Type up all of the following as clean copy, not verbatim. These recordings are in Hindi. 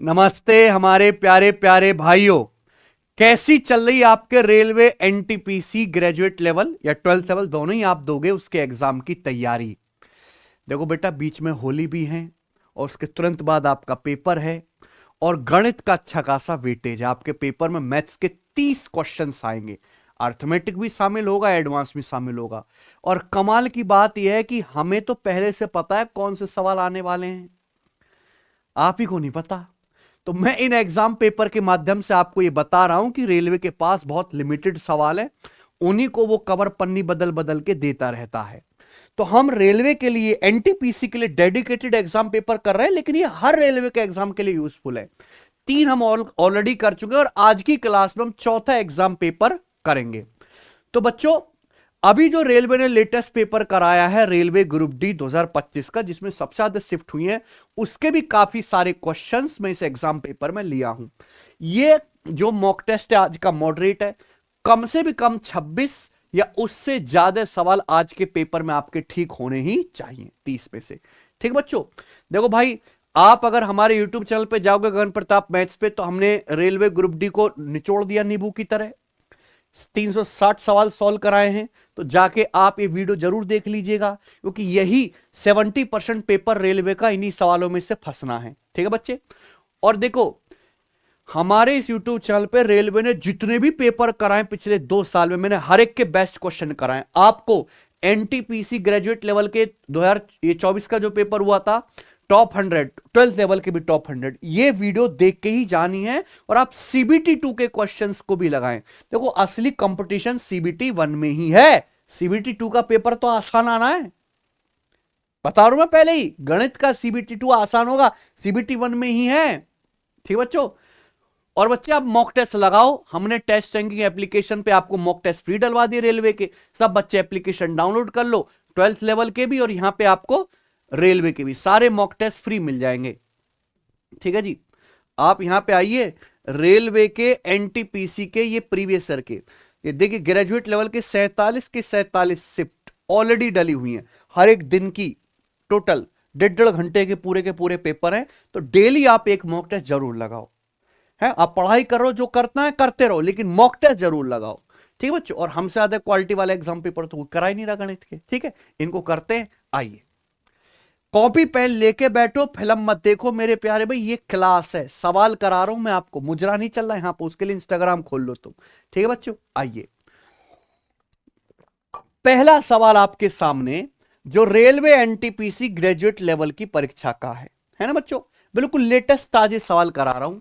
नमस्ते हमारे प्यारे प्यारे भाइयों। कैसी चल रही आपके रेलवे एनटीपीसी ग्रेजुएट लेवल या 12th लेवल दोनों ही आप दोगे उसके एग्जाम की तैयारी। देखो बेटा, बीच में होली भी है और उसके तुरंत बाद आपका पेपर है और गणित का अच्छा खासा वेटेज है। आपके पेपर में मैथ्स के 30 क्वेश्चंस आएंगे, अर्थमेटिक भी शामिल होगा, एडवांस भी शामिल होगा। और कमाल की बात यह है कि हमें तो पहले से पता है कौन से सवाल आने वाले हैं, आप ही को नहीं पता। तो मैं इन एग्जाम पेपर के माध्यम से आपको यह बता रहा हूं कि रेलवे के पास बहुत लिमिटेड सवाल है, उन्हीं को वो कवर पन्नी बदल बदल के देता रहता है। तो हम रेलवे के लिए, एनटीपीसी के लिए डेडिकेटेड एग्जाम पेपर कर रहे हैं, लेकिन ये हर रेलवे के एग्जाम के लिए यूजफुल है। 3 हम ऑलरेडी कर चुके हैं और आज की क्लास में हम चौथा एग्जाम पेपर करेंगे। तो बच्चों, अभी जो रेलवे ने लेटेस्ट पेपर कराया है रेलवे ग्रुप डी 2025 का, जिसमें सबसे ज्यादा शिफ्ट हुई है, उसके भी काफी सारे क्वेश्चंस मैं इस एग्जाम पेपर में लिया हूं। ये जो मॉक टेस्ट है आज का मॉडरेट है, कम से भी कम 26 या उससे ज्यादा सवाल आज के पेपर में आपके ठीक होने ही चाहिए, 30 में से। ठीक बच्चों, देखो भाई, आप अगर हमारे YouTube चैनल पे जाओगे गगन प्रताप मैथ्स पे, तो हमने रेलवे ग्रुप डी को निचोड़ दिया नींबू की तरह। 360 सवाल सॉल्व कराए हैं, तो जाके आप ये वीडियो जरूर देख लीजिएगा, क्योंकि यही 70% पेपर रेलवे का इन्हीं सवालों में से फंसना है। ठीक है बच्चे। और देखो, हमारे इस YouTube चैनल पे रेलवे ने जितने भी पेपर कराए पिछले 2 साल में, मैंने हर एक के बेस्ट क्वेश्चन कराए आपको। एनटीपीसी ग्रेजुएट लेवल के 2024 का जो पेपर हुआ था, टॉप 100, 12th लेवल के भी टॉप 100, ये वीडियो देख के ही जानी है। और आप सीबीटी 2 के क्वेश्चंस को भी लगाएं। देखो, असली कंपटीशन सीबीटी 1 में ही है। सीबीटी 2 का पेपर तो आसान आना है, बता रहा हूं मैं पहले ही। गणित का सीबीटी 2 आसान होगा, सीबीटी 1 में ही है। ठीक बच्चों। और बच्चे, आप मॉक टेस्ट लगाओ। हमने टेस्ट रैंकिंग एप्लीकेशन पे आपको मॉक टेस्ट फ्री डलवा दिए रेलवे के। सब बच्चे एप्लीकेशन डाउनलोड कर लो, 12th लेवल के भी और यहां पे आपको रेलवे के भी सारे मॉक टेस्ट फ्री मिल जाएंगे। ठीक है जी। आप यहां पे आइए, रेलवे के एनटीपीसी के ये प्रीवियस ईयर के, ये देखिए, ग्रेजुएट लेवल के 47 के 47 शिफ्ट ऑलरेडी डली हुई हैं। हर एक दिन की टोटल 1.5 घंटे के पूरे पेपर हैं। तो डेली आप एक मॉक टेस्ट जरूर लगाओ। है, आप पढ़ाई करो, जो करना है करते रहो, लेकिन मॉक टेस्ट जरूर लगाओ। ठीक है बच्चों। और हमसे ज्यादा क्वालिटी वाले एग्जाम पेपर तो करा ही नहीं रहा गणित के। ठीक है, इनको करते हैं। आइए, कॉपी पेन लेके बैठो, फिल्म मत देखो मेरे प्यारे भाई, ये क्लास है, सवाल करा रहा हूं मैं आपको, मुजरा नहीं चल रहा यहां पर। उसके लिए इंस्टाग्राम खोल लो तुम। ठीक है बच्चों, आइए। पहला सवाल आपके सामने, जो रेलवे एनटीपीसी ग्रेजुएट लेवल की परीक्षा का है ना बच्चों, बिल्कुल लेटेस्ट ताजे सवाल करा रहा हूं।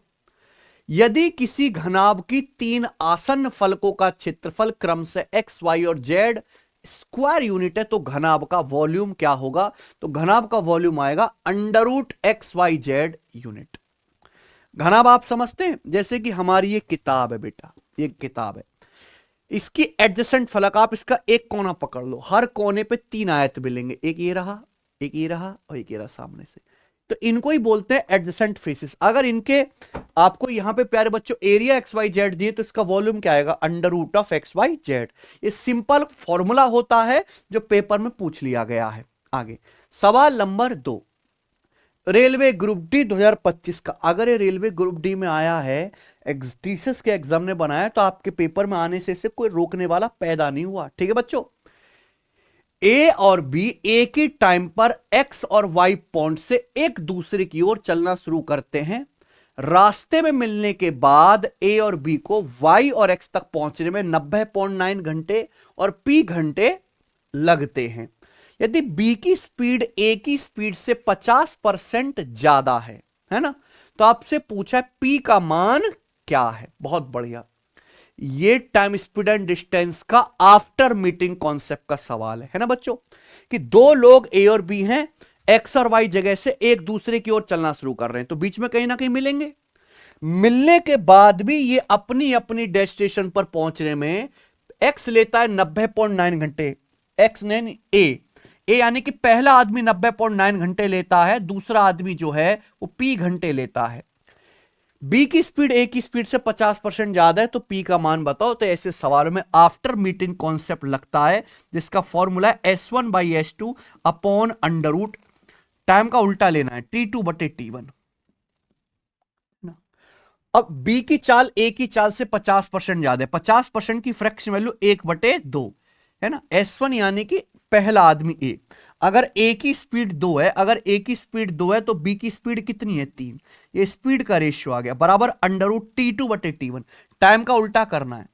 यदि किसी घनाभ की 3 आसन्न फलकों का क्षेत्रफल क्रम से एक्स, वाई और जेड स्क्वायर यूनिट है, तो घनाभ का वॉल्यूम क्या होगा? तो घनाभ का वॉल्यूम आएगा √XYZ यूनिट। घनाभ आप समझते हैं, जैसे कि हमारी ये किताब है बेटा, ये किताब है, इसकी एडजेसेंट फलक, आप इसका एक कोना पकड़ लो, हर कोने पे 3 आयत मिलेंगे, एक ये रहा, एक ये रहा और एक ये रहा सामने से। तो इनको ही बोलते हैं एडजेसेंट फेसेस। अगर इनके आपको यहां पे प्यारे बच्चों एरिया XYZ दिए, तो इसका वॉल्यूम क्या आएगा? √XYZ। ये सिंपल फॉर्मूला होता है जो पेपर में पूछ लिया गया है। आगे सवाल नंबर 2, रेलवे ग्रुप डी 2025 का। अगर ये रेलवे ग्रुप डी में आया है, टीसीएस के एग्जाम ने बनाया, तो आपके पेपर में आने से इसे कोई रोकने वाला पैदा नहीं हुआ। ठीक है बच्चों। ए और बी एक ही टाइम पर एक्स और वाई पॉइंट से एक दूसरे की ओर चलना शुरू करते हैं। रास्ते में मिलने के बाद ए और बी को वाई और एक्स तक पहुंचने में 90.9 घंटे और पी घंटे लगते हैं। यदि बी की स्पीड ए की स्पीड से 50% ज्यादा है ना, तो आपसे पूछा है पी का मान क्या है। बहुत बढ़िया, ये टाइम स्पीड एंड डिस्टेंस का आफ्टर मीटिंग कॉन्सेप्ट का सवाल है ना बच्चों, कि दो लोग ए और बी हैं, एक्स और वाई जगह से एक दूसरे की ओर चलना शुरू कर रहे हैं, तो बीच में कहीं ना कहीं मिलेंगे। मिलने के बाद भी ये अपनी अपनी डेस्टिनेशन पर पहुंचने में एक्स लेता है 90.9 घंटे, एक्स ने ए यानी कि पहला आदमी 90.9 घंटे लेता है, दूसरा आदमी जो है वो पी घंटे लेता है। बी की स्पीड ए की स्पीड से 50% ज्यादा है, तो पी का मान बताओ। तो ऐसे सवालों में आफ्टर मीटिंग कॉन्सेप्ट लगता है, जिसका फॉर्मूला है S1/S2 upon under root, time का उल्टा लेना है, T2/T1। अब बी की चाल ए की चाल से 50% ज्यादा है, 50% की फ्रैक्शन वैल्यू 1/2 है ना। S1 यानी कि पहला आदमी ए, अगर ए की स्पीड 2 है, अगर ए की स्पीड 2 है तो बी की स्पीड कितनी है 3, ये स्पीड का रेशियो आ गया बराबर √T2/T1। टाइम का उल्टा करना है,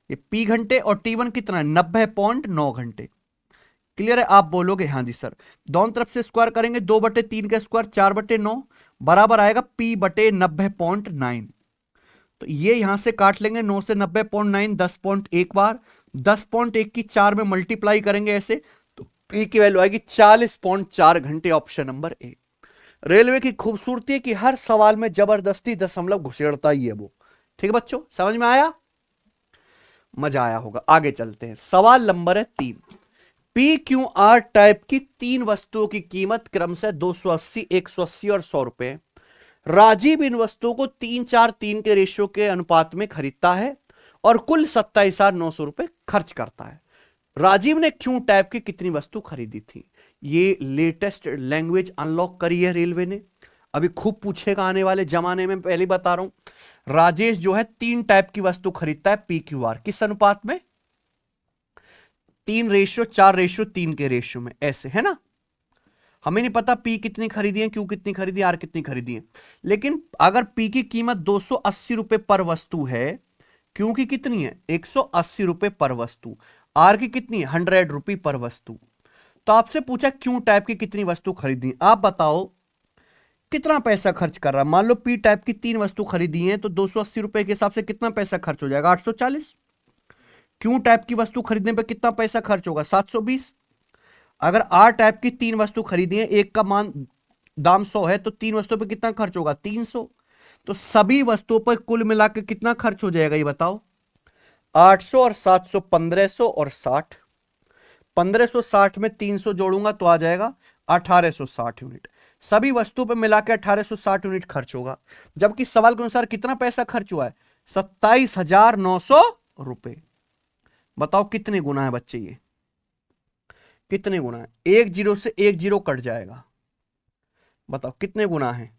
ये पी घंटे और T1 कितना है 90.9 घंटे। क्लियर है, आप बोलोगे हाँ जी सर। दोनों तरफ से स्क्वायर करेंगे, 2/3 का स्क्वायर 4/9 बराबर आएगा P/90.9। तो ये यहां से काट लेंगे, 9 से 90.9 10.1 बार, 10.1 की 4 में मल्टीप्लाई करेंगे ऐसे, तो पी की वैल्यू आएगी 40.4 घंटे। Option number A. रेलवे की खूबसूरती है कि हर सवाल में जबरदस्ती दशमलव घुसेड़ता ही है वो। ठीक है बच्चों, समझ में आया, मजा आया होगा। आगे चलते हैं, सवाल नंबर है 3। PQR टाइप की 3 वस्तुओं की कीमत क्रमशः 280, 180 और 100 रुपए। राजीव इन वस्तुओं को 3-4-3 के रेशियो के अनुपात में खरीदता है और कुल 27,900 रुपए खर्च करता है। राजीव ने क्यू टाइप की कितनी वस्तु खरीदी थी। ये लेटेस्ट लैंग्वेज अनलॉक करी है रेलवे ने, अभी खूब पूछेगा आने वाले जमाने में, पहले बता रहा हूं। राजेश जो है 3 टाइप की वस्तु खरीदता है PQR, किस अनुपात में, 3:4:3 के रेशियो में, ऐसे है ना। हमें नहीं पता पी कितनी खरीदी है, क्यू कितनी खरीदी, आर कितनी खरीदी है, लेकिन अगर पी की कीमत 280 रुपए पर वस्तु है, क्यू की कितनी है 180 रुपए पर वस्तु, आर की कितनी है 100 रुपए पर वस्तु, तो आपसे पूछा क्यू टाइप की कितनी वस्तु खरीदी, आप बताओ कितना पैसा खर्च कर रहा है। मान लो पी टाइप की 3 वस्तु खरीदी है तो 280 रुपए के हिसाब से कितना पैसा खर्च हो जाएगा 840। क्यू टाइप की वस्तु खरीदने पे कितना पैसा खर्च होगा 720। अगर आर टाइप की 3 वस्तु खरीदी है, एक का मान दाम 100 है तो 3 वस्तुओं पे कितना खर्च होगा 300। तो सभी वस्तुओं पर कुल मिलाकर कितना खर्च हो जाएगा ये बताओ, 800 और 700 1500 और 60, 1560 में 300 जोड़ूंगा तो आ जाएगा 1860 यूनिट। सभी वस्तुओं पर मिलाकर 1860 यूनिट खर्च होगा, जबकि सवाल के अनुसार कितना पैसा खर्च हुआ है 27,900 रुपए। बताओ कितने गुना है बच्चे, ये कितने गुना है, 1 0 से 1 0 कट जाएगा, बताओ कितने गुना है।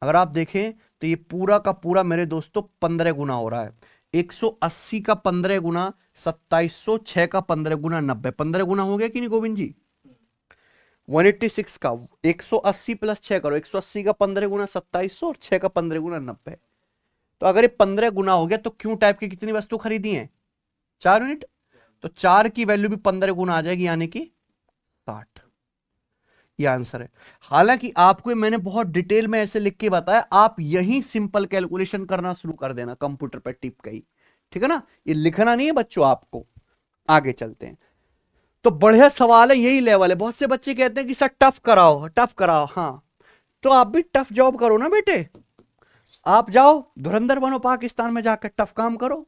अगर आप देखें तो ये पूरा का पूरा मेरे दोस्तों 15 गुना हो रहा है। 180 का 15 गुना 2700, 6 का 15 गुना 90, 15 गुना हो गया कि नहीं गोविंद जी। 186 का 180 प्लस 6 करो, 180 का 15 गुना 2700 और 6 का 15 गुना 90। तो अगर ये 15 गुना हो गया तो क्यू टाइप की कितनी वस्तु खरीदी है 4 यूनिट, तो 4 की वैल्यू भी 15 गुना आ जाएगी यानी कि 60। ये आंसर है। हालांकि आपको मैंने बहुत डिटेल में ऐसे लिख के बताया, आप यही सिंपल कैलकुलेशन करना शुरू कर देना कंप्यूटर पर टिप गई, ठीक है ना, ये लिखना नहीं है बच्चों आपको। आगे चलते हैं, तो बढ़िया सवाल है, यही लेवल है। बहुत से बच्चे कहते हैं कि सर टफ कराओ टफ कराओ, हाँ तो आप भी टफ जॉब करो ना बेटे, आप जाओ धुरंधर बनो पाकिस्तान में जाकर टफ काम करो,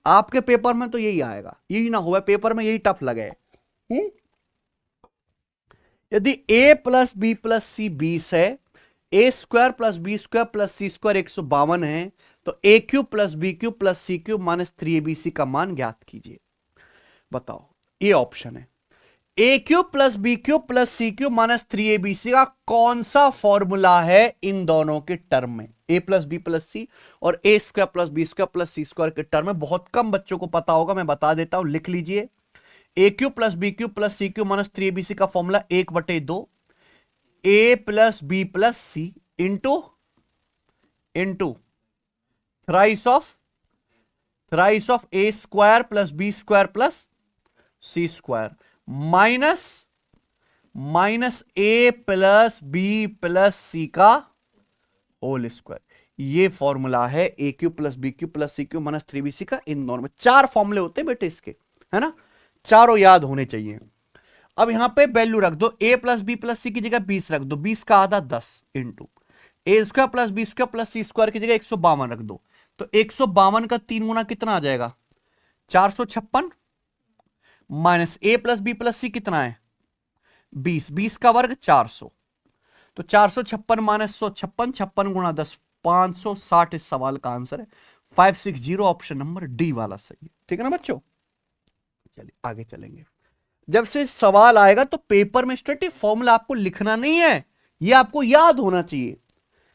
आपके पेपर में तो यही आएगा, यही ना हुआ पेपर में यही टफ लगे। यदि a plus B plus C 20 है, a square plus B square plus C square 152 है, तो a cube plus B cube plus C cube minus 3abc का मान ज्ञात कीजिए। बताओ, ये ऑप्शन है a cube plus B cube plus C cube minus 3abc का कौन सा फॉर्मूला है इन दोनों के टर्म में, a plus B plus C और a square plus B square plus C square के टर्म में। बहुत कम बच्चों को पता होगा, मैं बता देता हूं, लिख लीजिए। A cube plus B cube plus C cube minus 3abc का formula 1/2 A plus B plus C into thrice of A square plus B square plus C square minus A plus B plus C का होल स्क्वायर। ये फॉर्मूला है A cube plus B cube plus C cube minus 3bc का। इन दोनों में 4 फॉर्मूले होते हैं बेटे इसके, है ना, चारों याद होने चाहिए। अब यहां पे वैल्यू रख दो, a plus B plus C की जगह 20 रख दो, 20 का आधा 10 into A square plus B square plus C square की जगह 152 रख दो, तो 152 का 3 गुना कितना आ जाएगा 456 minus A plus B plus सी कितना है 20, 20 का वर्ग 400, तो 456 माइनस 156, 56 गुणा 10 560 इस सवाल का आंसर है 560। ऑप्शन नंबर डी वाला सही है, ठीक है ना बच्चों। चलिए आगे चलेंगे। जब से सवाल आएगा तो पेपर में स्ट्रेटिव फॉर्मूला आपको लिखना नहीं है, ये आपको याद होना चाहिए,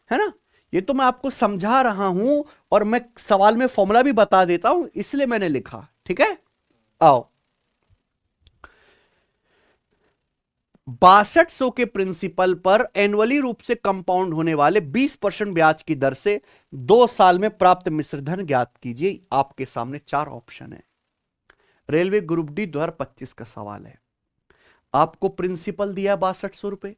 है ना। ये तो मैं आपको समझा रहा हूं और मैं सवाल में फॉर्मूला भी बता देता हूं, इसलिए मैंने लिखा। ठीक है, आओ। 6200 के प्रिंसिपल पर एनुअली रूप से कंपाउंड होने वाले 20% ब्याज की दर से 2 साल में प्राप्त मिश्रधन ज्ञात कीजिए। आपके सामने 4 ऑप्शन है। रेलवे ग्रुप डी 2025 का सवाल है। आपको प्रिंसिपल दिया 6200 रुपए,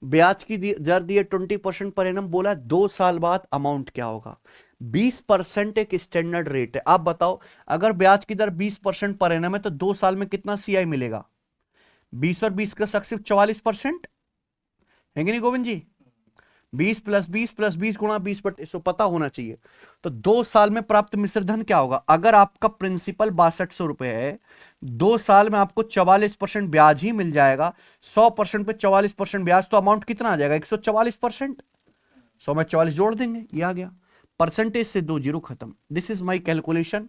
ब्याज की दर दी है 20% पर एनम, बोला 2 साल बाद अमाउंट क्या होगा। 20% एक स्टैंडर्ड रेट है। आप बताओ, अगर ब्याज की दर 20% पर एनम है तो 2 साल में कितना सीआई मिलेगा? 20 और 20 का सक्सिव 44% है कि नहीं गोविंद जी? 20 + 20 + 20 गुणा 20 पर, इसको पता होना चाहिए। तो 2 साल में प्राप्त मिश्रधन क्या होगा? अगर आपका प्रिंसिपल 6200 रुपए है, 2 साल में आपको 44% ब्याज ही मिल जाएगा। 100% पे 44% ब्याज, तो अमाउंट कितना आ जाएगा? 144%। 100 में 44 जोड़ देंगे, ये आ गया। परसेंटेज से 2 जीरो खत्म। This is my calculation.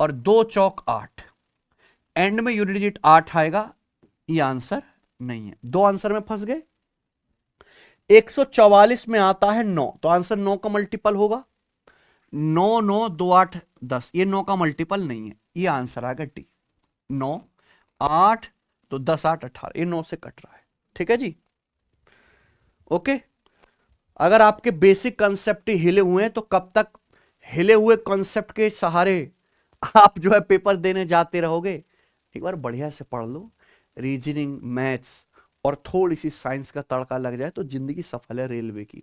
और 2 चौक 8, एंड में यूनिट डिजिट 8 आएगा। ये आंसर नहीं है। 2 आंसर में फंस गए। 144 में आता है 9, तो आंसर 9 का मल्टीपल होगा। 9 9 2 8 10, ये 9 का मल्टीपल नहीं है, ये आंसर आएगा डी। 9 8 तो 10 8 18, ये 9 से कट रहा है। ठीक है जी, ओके। अगर आपके बेसिक कंसेप्ट हिले हुए हैं तो कब तक हिले हुए कॉन्सेप्ट के सहारे आप जो है पेपर देने जाते रहोगे? एक बार बढ़िया से पढ़ लो, रीजनिंग, मैथ्स और थोड़ी सी साइंस का तड़का लग जाए तो जिंदगी सफल है रेलवे की।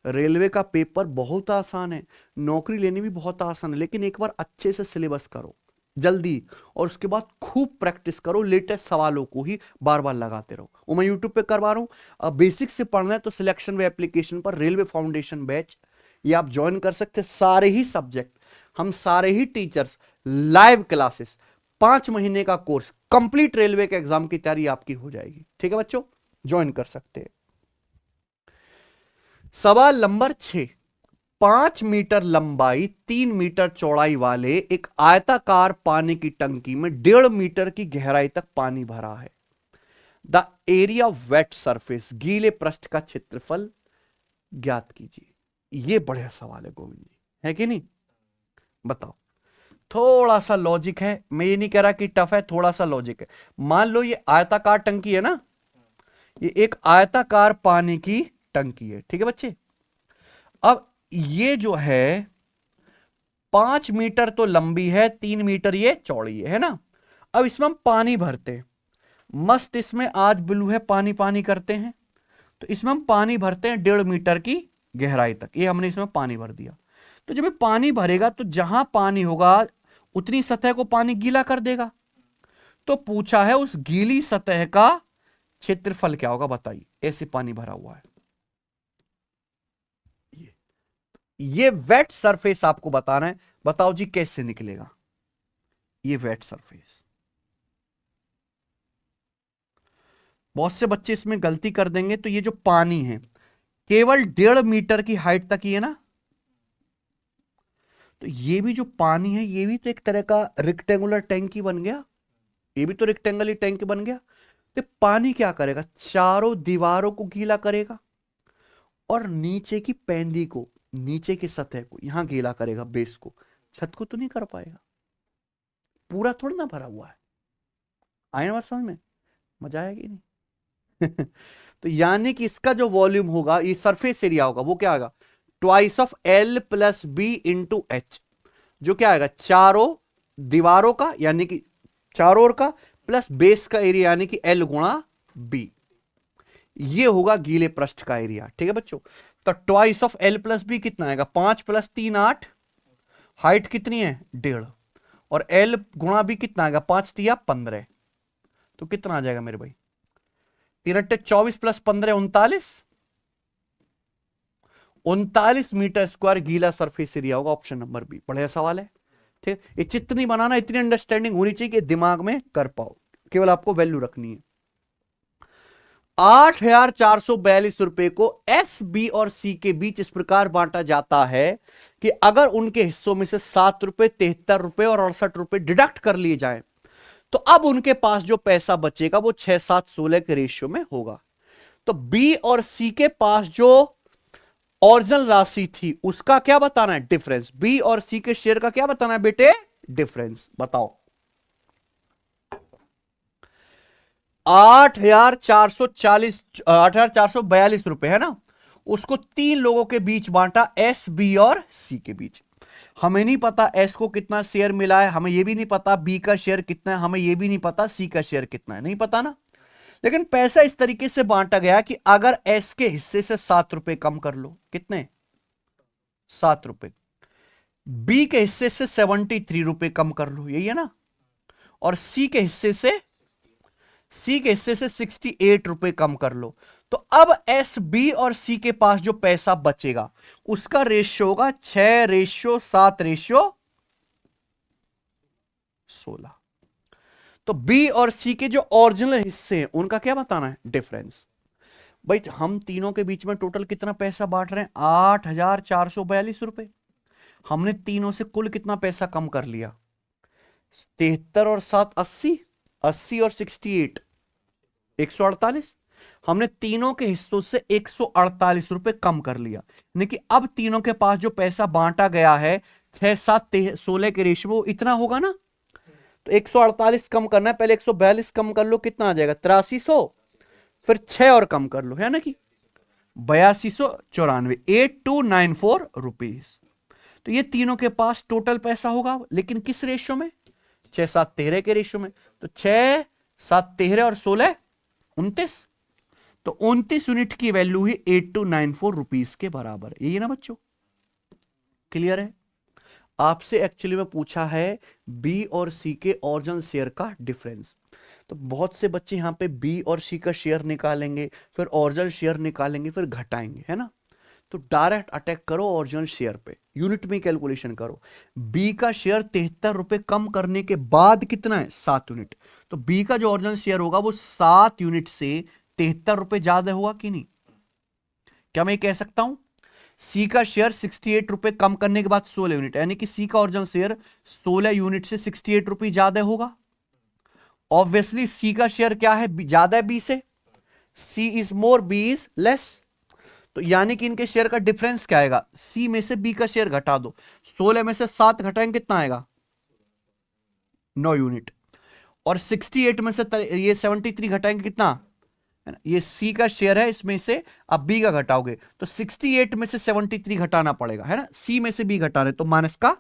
रेलवे का पेपर बहुत आसान है, नौकरी लेनी भी बहुत आसान है, लेकिन एक बार अच्छे से सिलेबस करो जल्दी, और उसके बाद खूब प्रैक्टिस करो, लेटेस्ट सवालों को ही बार बार लगाते रहो। वो मैं यूट्यूब पे करवा रहा हूँ। बेसिक से पढ़ना है तो सिलेक्शन वे एप्लीकेशन पर रेलवे फाउंडेशन बैच, ये आप ज्वाइन कर सकते हैं। सारे ही सब्जेक्ट, हम सारे ही टीचर्स, लाइव क्लासेस, 5 महीने का कोर्स, कंप्लीट रेलवे के एग्जाम की तैयारी आपकी हो जाएगी। ठीक है बच्चों, ज्वाइन कर सकते हैं। सवाल नंबर 6, 5 मीटर लंबाई 3 मीटर चौड़ाई वाले एक आयताकार पानी की टंकी में 1.5 मीटर की गहराई तक पानी भरा है। The area of wet surface, गीले पृष्ठ का क्षेत्रफल ज्ञात कीजिए। यह बढ़िया सवाल है गोविंद जी, है कि नहीं? बताओ। थोड़ा सा लॉजिक है, मैं ये नहीं कह रहा कि टफ है, थोड़ा सा लॉजिक है। मान लो ये आयताकार टंकी है ना, ये एक आयताकार पानी की टंकी है। ठीक है बच्चे, अब ये जो है 5 मीटर तो लंबी है, 3 मीटर ये चौड़ी है ना। अब इसमें हम पानी भरते हैं, मस्त इसमें आज ब्लू है, पानी पानी करते हैं, तो इसमें हम पानी भरते हैं 1.5 मीटर की गहराई तक। ये हमने इसमें पानी भर दिया। तो जब ये पानी भरेगा तो जहां पानी होगा उतनी सतह को पानी गीला कर देगा। तो पूछा है उस गीली सतह का क्षेत्रफल क्या होगा, बताइए। ऐसे पानी भरा हुआ है, ये वेट सरफेस आपको बताना है। बताओ जी कैसे निकलेगा ये वेट सरफेस? बहुत से बच्चे इसमें गलती कर देंगे। तो ये जो पानी है केवल 1.5 मीटर की हाइट तक ही है ना, तो ये भी जो पानी है ये भी तो एक तरह का रेक्टेंगुलर टैंक ही बन गया, ये भी तो रेक्टेंगल ही टैंक बन गया। तो पानी क्या करेगा? चारों दीवारों को गीला करेगा और नीचे की पैंदी को, नीचे की सतह को यहां गीला करेगा, बेस को। छत को तो नहीं कर पाएगा, पूरा थोड़ा ना भरा हुआ है। आए ना बात समझ में? मजा आएगी नहीं? तो यानी कि इसका जो वॉल्यूम होगा, ये सरफेस एरिया होगा, वो क्या आएगा? Twice of L + B × H, जो क्या आएगा? चारों दीवारों का यानी कि चारों ओर का, प्लस बेस का एरिया यानी कि L × B। ये होगा गीले पृष्ठ का एरिया। ठीक है बच्चों, तो ट्वाइस ऑफ L + B कितना आएगा? 5 + 3 8, हाइट कितनी है? 1.5, और L × B कितना आएगा? 5 × 3 15, तो कितना आ जाएगा मेरे भाई? 3 × 24 + 15 39, 39 मीटर स्क्वायर गीला सरफेस एरिया होगा। Option number B. बढ़िया सवाल है। ठीक, ये चित्र नहीं बनाना, इतनी अंडरस्टैंडिंग होनी चाहिए कि दिमाग में कर पाओ, केवल आपको वैल्यू रखनी है। 8,442 रुपए को एस, बी और सी के बीच इस प्रकार बांटा जाता है कि अगर उनके हिस्सों में से 7 रुपए, 73 रुपए और 68 रुपए डिडक्ट कर लिए जाएं, तो अब उनके पास जो पैसा बचेगा वो 6 7 16 के रेशियो में होगा। तो बी और सी के पास जो ओरिजिनल राशि थी उसका क्या बताना है, डिफरेंस। बी और सी के शेयर का क्या बताना है बेटे, डिफरेंस। बताओ 8,442 रुपए है ना, उसको 3 लोगों के बीच बांटा, एस, बी और सी के बीच। हमें नहीं पता एस को कितना शेयर मिला है, हमें यह भी नहीं पता बी का शेयर कितना है, हमें यह भी नहीं पता सी का शेयर कितना है, नहीं पता ना। लेकिन पैसा इस तरीके से बांटा गया कि अगर एस के हिस्से से 7 रुपए कम कर लो, कितने, 7 रुपए, बी के हिस्से से 73 रुपए कम कर लो, यही है ना, और सी के हिस्से से 68 रुपए कम कर लो। तो अब एस, बी और सी के पास जो पैसा बचेगा उसका रेशियो होगा 6:7:16। तो बी और सी के जो ओरिजिनल हिस्से हैं उनका क्या बताना है, डिफरेंस। भाई हम तीनों के बीच में टोटल कितना पैसा बांट रहे हैं, 8,442 रुपए। हमने तीनों से कुल कितना पैसा कम कर लिया, 73 और 7 80, 80 और 68 148। हमने तीनों के हिस्सों से 148 रुपए कम कर लिया, यानी कि अब तीनों के पास जो पैसा बांटा गया है 6-7-16 के रेशियो इतना होगा ना। तो 148 कम करना है, पहले 142 कम कर लो, कितना आ जाएगा 8300, फिर 6 और कम कर लो, है ना कि 8294, 8294 रुपीज। तो ये तीनों के पास टोटल पैसा होगा, लेकिन किस रेशियो में, 6-7-13 के रेशियो में। तो 6-7-13 और 16 29, तो 29 यूनिट की वैल्यू ही 8294 रुपीज के बराबर, यही है ना बच्चों, क्लियर है। आपसे एक्चुअली में पूछा है बी और सी के ओरिजिनल शेयर का डिफरेंस। तो बहुत से बच्चे यहां पे बी और सी का शेयर निकालेंगे, फिर ओरिजिनल शेयर निकालेंगे, फिर घटाएंगे, है ना। तो डायरेक्ट अटैक करो ओरिजिनल शेयर पे, यूनिट में कैलकुलेशन करो। बी का शेयर 73 रुपए कम करने के बाद कितना है, 7 यूनिट। तो बी का जो ओरिजिनल शेयर होगा वो 7 यूनिट से 73 रुपए ज्यादा होगा कि नहीं, क्या मैं कह सकता हूं। सी का शेयर 68 रुपए कम करने के बाद 16 यूनिट, यानी कि सी का ओरिजिनल शेयर 16 यूनिट से 68 रुपए ज्यादा होगा। ऑब्वियसली सी का शेयर क्या है, ज्यादा है बी से, C is more, B is less. तो यानी कि इनके शेयर का डिफरेंस क्या आएगा, सी में से बी का शेयर घटा दो, 16 में से 7 घटाएंगे कितना आएगा, 9 यूनिट। और 68 में से ये 73 घटाएंगे कितना, है ना, ये सी का शेयर है, इसमें से अब बी का घटाओगे तो 68 में से 73 घटाना पड़ेगा, है ना, सी में से बी घटाने, तो माइनस का।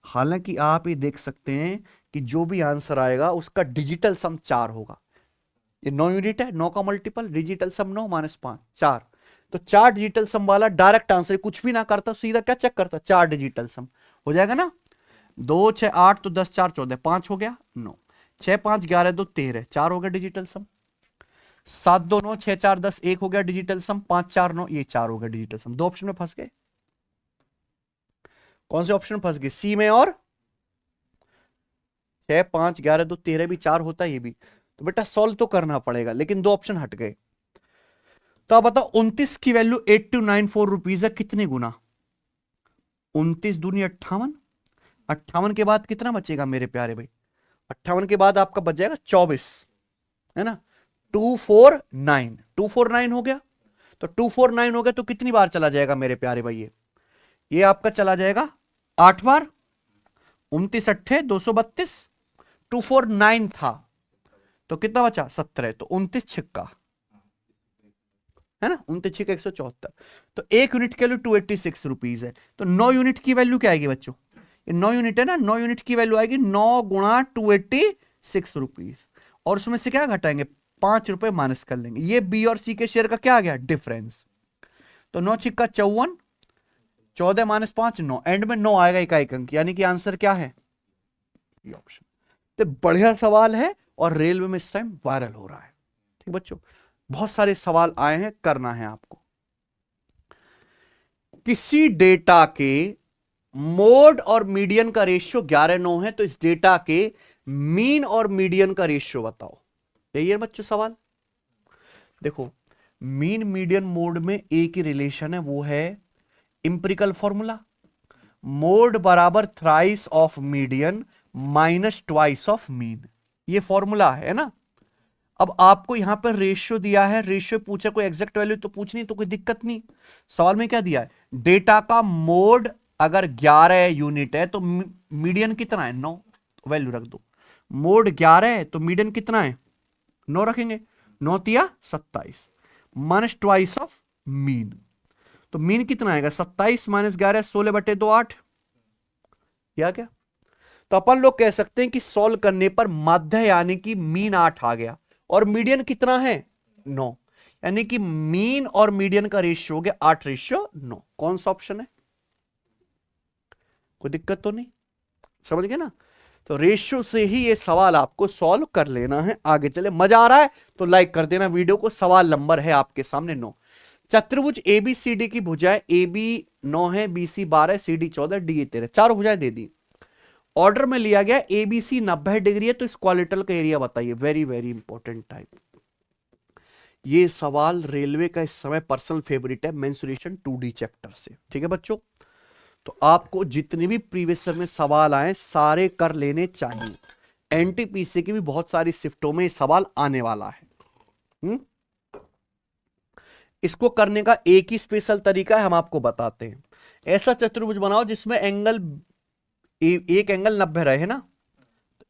हालांकि आप ये देख सकते हैं कि जो भी आंसर आएगा उसका डिजिटल सम 4 होगा। ये 9 यूनिट है, 9 का मल्टीपल, डिजिटल सम 9 - 5 4। तो 4 डिजिटल सम वाला डायरेक्ट आंसर, कुछ भी ना करता सीधा क्या चेक करता, 4 डिजिटल सम हो जाएगा ना। 2 6 8 तो 10 4 14, 5 हो गया 9, 6 5 11 2 13, 4 हो गया डिजिटल सम। 7 2 9, 6 4 10, 1 हो गया डिजिटल सम, 5 4 9, ये 4 हो गया डिजिटल सम। 2 ऑप्शन में फंस गए, कौन से ऑप्शन में फंस गए, सी में, और 6 5 11 2 13 भी 4 होता है ये भी। तो बेटा सॉल्व तो करना पड़ेगा, लेकिन 2 ऑप्शन हट गए। तो आप बताओ 29 की वैल्यू 8294 रुपीज है, कितने गुना, 29 दूनी 58, 58 के बाद कितना बचेगा मेरे प्यारे भाई, 58 के बाद आपका बच जाएगा 24, है ना, 249, 249 हो गया। तो 249 हो गया तो कितनी बार चला जाएगा मेरे प्यारे भाई, ये आपका चला जाएगा 8 बार, 29 8 232, 249 था तो कितना बचा 17, तो 29 छिक्का, है ना, 29 छिक्का 174। तो 1 यूनिट की वैल्यू 286 रुपीज है। तो 9 यूनिट की वैल्यू क्या आएगी बच्चों, ये 9 यूनिट है ना, 9 यूनिट की वैल्यू आएगी 9 गुणा 286 रुपीज, और उसमें से क्या घटाएंगे, 5 रुपए माइनस कर लेंगे। ये बी और सी के शेयर का क्या आ गया, डिफरेंस। तो 9 छिक्का 54, 14 - 5 9, एंड में 9 आएगा इकाई अंक, यानी कि आंसर क्या है, ये ऑप्शन। तो बढ़िया सवाल है और रेलवे में इस टाइम वायरल हो रहा है। ठीक बच्चों, बहुत सारे सवाल आए हैं, करना है आपको। किसी डेटा के मोड और मीडियन का रेशियो 11:9 है, तो इस डेटा के मीन और मीडियन का रेशियो बताओ। यही है बच्चों सवाल। देखो मीन मीडियन मोड में एक ही रिलेशन है, वो है इंपेरिकल फॉर्मूला, मोड बराबर thrice of median minus twice of mean, ये फॉर्मूला है ना। अब आपको यहां पर रेशियो दिया है, रेशियो पूछा, कोई एग्जैक्ट वैल्यू तो पूछनी तो कोई दिक्कत नहीं। सवाल में क्या दिया है, डेटा का मोड अगर 11 यूनिट है तो मीडियन कितना है 9, वैल्यू रख दो। मोड 11 है तो मीडियन कितना है 9 रखेंगे, 9 तिया 27 माइनस ट्वाइस ऑफ मीन। तो मीन कितना आएगा 27 माइनस 11 16/2 8, या क्या। तो अपन लोग कह सकते हैं कि सॉल्व करने पर माध्य यानी कि मीन 8 आ गया और मीडियन कितना है 9, यानी कि मीन और मीडियन का रेशियो हो गया 8:9। कौन सा ऑप्शन है, कोई दिक्कत तो नहीं, समझ गए ना। तो रेशियो से ही ये सवाल आपको सॉल्व कर लेना है। आगे चले, मजा आ रहा है तो लाइक कर देना वीडियो को। सवाल नंबर है आपके सामने 9। चतुर्भुज एबीसीडी की भुजाएं AB 9 है, BC 12, CD 14, DE 13, चारों भुजाएं दे दी। ऑर्डर में लिया गया ABC 90 डिग्री है, तो इस क्वालिटल का एरिया बताइए। Very very important type. ये सवाल रेलवे का इस समय पर्सनल फेवरेट है, मेंसुरेशन 2D चैप्टर से। ठीक है बच्चों, तो आपको जितने भी प्रीवियस ईयर में सवाल आए सारे कर लेने चाहिए। एनटीपीसी की भी बहुत सारी शिफ्टों में सवाल आने वाला है। इसको करने का एक ही स्पेशल तरीका है, हम आपको बताते हैं। ऐसा चतुर्भुज बनाओ जिसमें एंगल एक एंगल 90 रहे ना।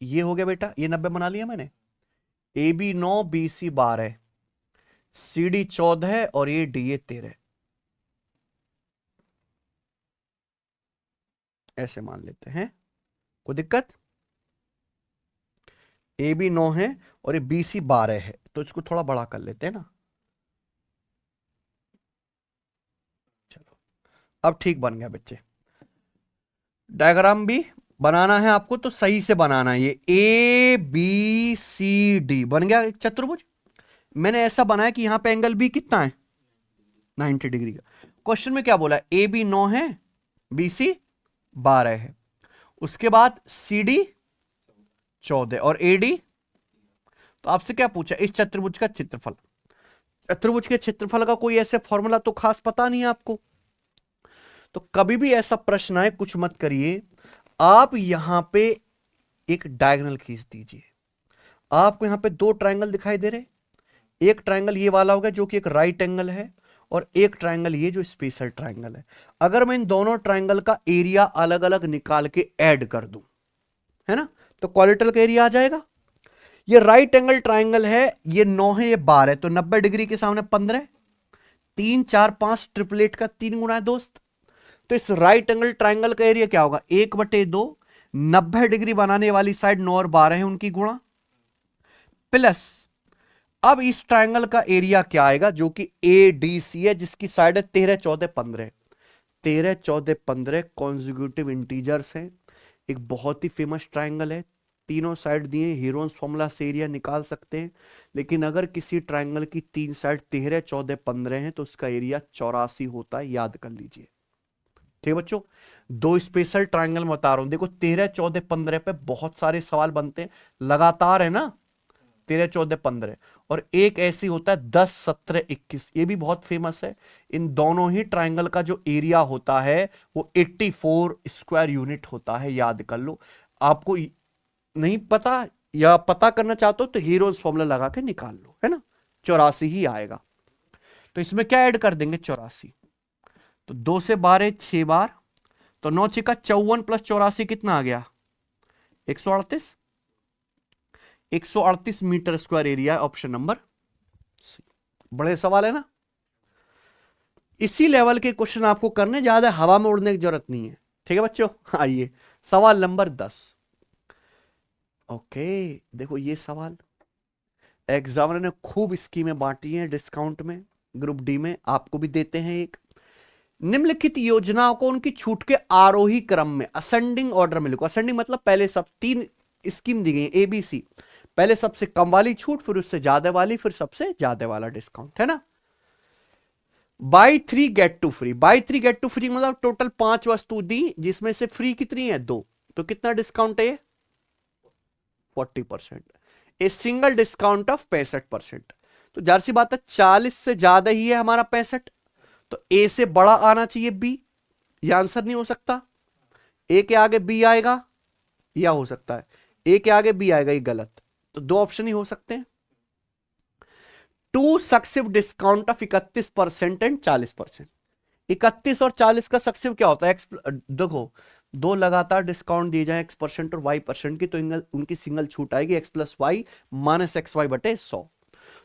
ये हो गया बेटा, ये 90 बना लिया मैंने। AB 9, BC 12, CD 14 और ये DE 13, ऐसे मान लेते हैं, कोई दिक्कत। AB 9 है और ये BC 12 है, तो इसको थोड़ा बड़ा कर लेते हैं ना। चलो अब ठीक बन गया बच्चे। डायग्राम भी बनाना है आपको तो सही से बनाना है। ये ABCD बन गया एक चतुर्भुज। मैंने ऐसा बनाया कि यहां पे एंगल B कितना है 90 डिग्री का। क्वेश्चन में क्या बोला, AB 9 है, BC 12 है, उसके बाद CD 14 और AD। तो आपसे क्या पूछा, इस चतुर्भुज का क्षेत्रफल। चतुर्भुज के क्षेत्रफल का कोई ऐसे फॉर्मूला तो खास पता नहीं है आपको। तो कभी भी ऐसा प्रश्न आए कुछ मत करिए, आप यहां पे एक डायगोनल खींच दीजिए। आपको यहां पे दो ट्रायंगल दिखाई दे रहे, एक ट्रायंगल ये वाला होगा जो कि एक राइट एंगल है, और एक ट्रायंगल ये जो स्पेशल ट्रायंगल है। अगर मैं इन दोनों ट्रायंगल का एरिया अलग अलग निकाल के ऐड कर दूं, है ना, तो क्वाड्रेटल का एरिया आ जाएगा। ये राइट एंगल ट्रायंगल है, ये 9 है, ये 12 है, तो 90 डिग्री के सामने 15, 3 4 5 ट्रिपलेट का 3 गुना है दोस्त। तो इस राइट एंगल ट्रायंगल का एरिया क्या होगा 1/2, 90 डिग्री बनाने वाली साइड 9 और 12 है उनकी गुणा, प्लस अब इस ट्रायंगल का एरिया क्या आएगा जो कि ADC है, जिसकी साइड है 13 14 15। 13 14 15 कॉन्जिक्यूटिव इंटीजर्स हैं, एक बहुत ही फेमस ट्रायंगल है। तीनों साइड दिए, हीरोन्स फॉर्मूला से एरिया निकाल सकते हैं। लेकिन अगर किसी ट्रायंगल की तीन साइड 13 14 15 है तो उसका एरिया 84 होता है, याद कर लीजिए। ठीक है बच्चों, दो स्पेशल ट्रायंगल में बता रहा हूं। देखो 13 14 15 पे बहुत सारे सवाल बनते हैं लगातार, है ना, 13 14 15, और एक ऐसी होता है 10 17 21, ये भी बहुत फेमस है। इन दोनों ही ट्रायंगल का जो एरिया होता है वो 84 स्क्वायर यूनिट होता है, याद कर लो। आपको नहीं पता या पता करना चाहते हो तो हीरोज फॉर्मूला लगा के निकाल लो, है ना, 84 ही आएगा। तो इसमें क्या ऐड कर देंगे 84, तो 2 से 12 6 बार, तो 9 6 का 54 प्लस 84 कितना आ गया 138। 138 metre square area, option number C. बड़े सवाल है ना। इसी लेवल के क्वेश्चन आपको करने, ज्यादा हवा में उड़ने की जरूरत नहीं है। ठीक है बच्चों, आइए सवाल नंबर 10। ओके, देखो ये सवाल एग्जामिनर ने खूब स्कीमें बांटी हैं डिस्काउंट में, ग्रुप डी में आपको भी देते हैं एक। निम्नलिखित योजनाओं को उनकी छूट के आरोही क्रम में असेंडिंग ऑर्डर में लिखो। असेंडिंग मतलब पहले सब 3 स्कीम दी गई ABC, पहले सबसे कम वाली छूट, फिर उससे ज्यादा वाली, फिर सबसे ज्यादा वाला डिस्काउंट, है ना। Buy 3 get 2 free, buy 3 get 2 free मतलब टोटल 5 वस्तु दी जिसमें से फ्री कितनी है 2, तो कितना डिस्काउंट है 40%। A single discount of 65%। तो जाहिर सी बात है 40 से ज्यादा ही है हमारा 65, तो ए से बड़ा आना चाहिए बी, यह आंसर नहीं हो सकता। ए के आगे बी आएगा, या हो सकता है ए के आगे बी आएगा, ये गलत। तो दो ऑप्शन ही हो सकते हैं। Two successive discount of 31% and 40%। 31 और 40 का सक्सेसिव क्या होता है? देखो, दो लगातार डिस्काउंट दिए जाए x% और y% की, तो उनकी सिंगल छूट आएगी x plus Y minus X Y बटे 100।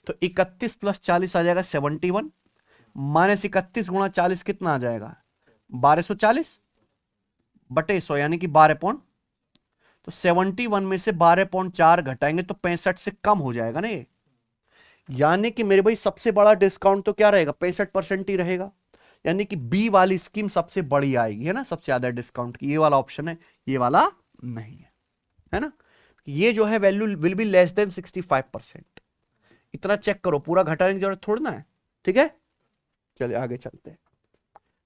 तो 31 प्लस 40 आ जाएगा 71, माइनस 31 गुणा 40 कितना आ जाएगा? 1240 बटे 100 यानी कि 12 पॉइंट। तो 71 में से 12.4 घटाएंगे तो 65 से कम हो जाएगा ना ये। यानी कि मेरे भाई सबसे बड़ा डिस्काउंट तो क्या रहेगा? 65% ही रहेगा। यानी कि बी वाली स्कीम सबसे बड़ी आएगी, है ना, सबसे ज्यादा डिस्काउंट की। ये वाला ऑप्शन है, ये वाला नहीं है ना। ये जो है value will be less than 65%। इतना चेक करो, पूरा घटाने की जरूरत थोड़ी ना है। ठीक है, चलिए आगे चलते हैं।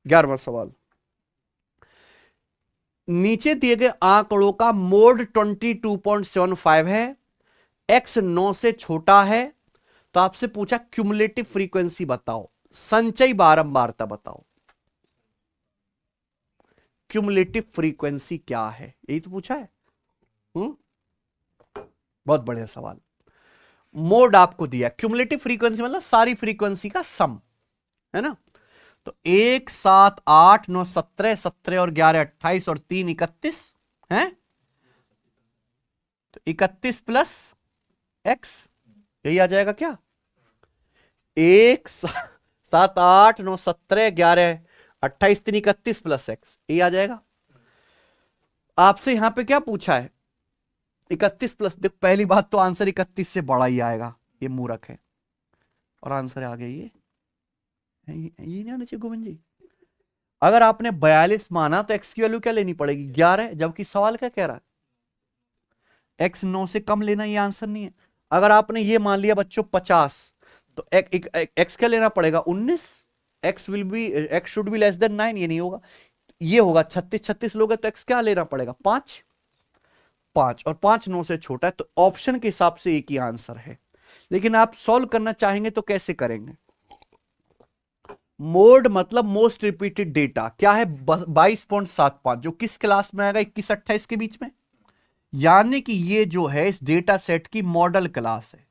11वां सवाल, नीचे दिए गए आंकड़ों का मोड 22.75 है, x 9 से छोटा है, तो आपसे पूछा क्यूमुलेटिव फ्रीक्वेंसी बताओ, संचयी बारंबारता बताओ। क्यूमुलेटिव फ्रीक्वेंसी क्या है, यही तो पूछा है। बहुत बढ़िया सवाल। मोड आपको दिया, क्यूमुलेटिव फ्रीक्वेंसी मतलब सारी फ्रीक्वेंसी का सम, है ना। तो 1 7 8 9 17, 17 और 11 28 और 3 31 है। तो 31 प्लस x, यही आ जाएगा क्या? 1 7 8 9 17 11 28 3 31 प्लस x, ये आ जाएगा। आपसे यहां पे क्या पूछा है? 31 प्लस, देखो पहली बात तो आंसर 31 से बड़ा ही आएगा, ये मूर्ख है। और आंसर आ गया ये नहीं आना चाहिए गोविंद जी। अगर आपने 42 माना तो x की वैल्यू क्या लेनी पड़ेगी? 11, जबकि सवाल क्या कह रहा है? x 9 से कम लेना, ये आंसर नहीं है। अगर आपने ये मान लिया बच्चों 50, तो x क्या लेना पड़ेगा? 19। x should be less than 9, ये नहीं होगा, ये होगा 36 लोगे तो x क्या लेना पड़ेगा? 5 और 5 9 से छोटा है, तो ऑप्शन के हिसाब से एक ही आंसर है। लेकिन आप सॉल्व करना चाहेंगे तो कैसे करेंगे? मोड मतलब मोस्ट रिपीटेड डेटा, क्या है? 22.75, जो किस क्लास में आएगा? 21-28 के बीच में। यानी कि ये जो है इस डेटा सेट की मॉडल क्लास है।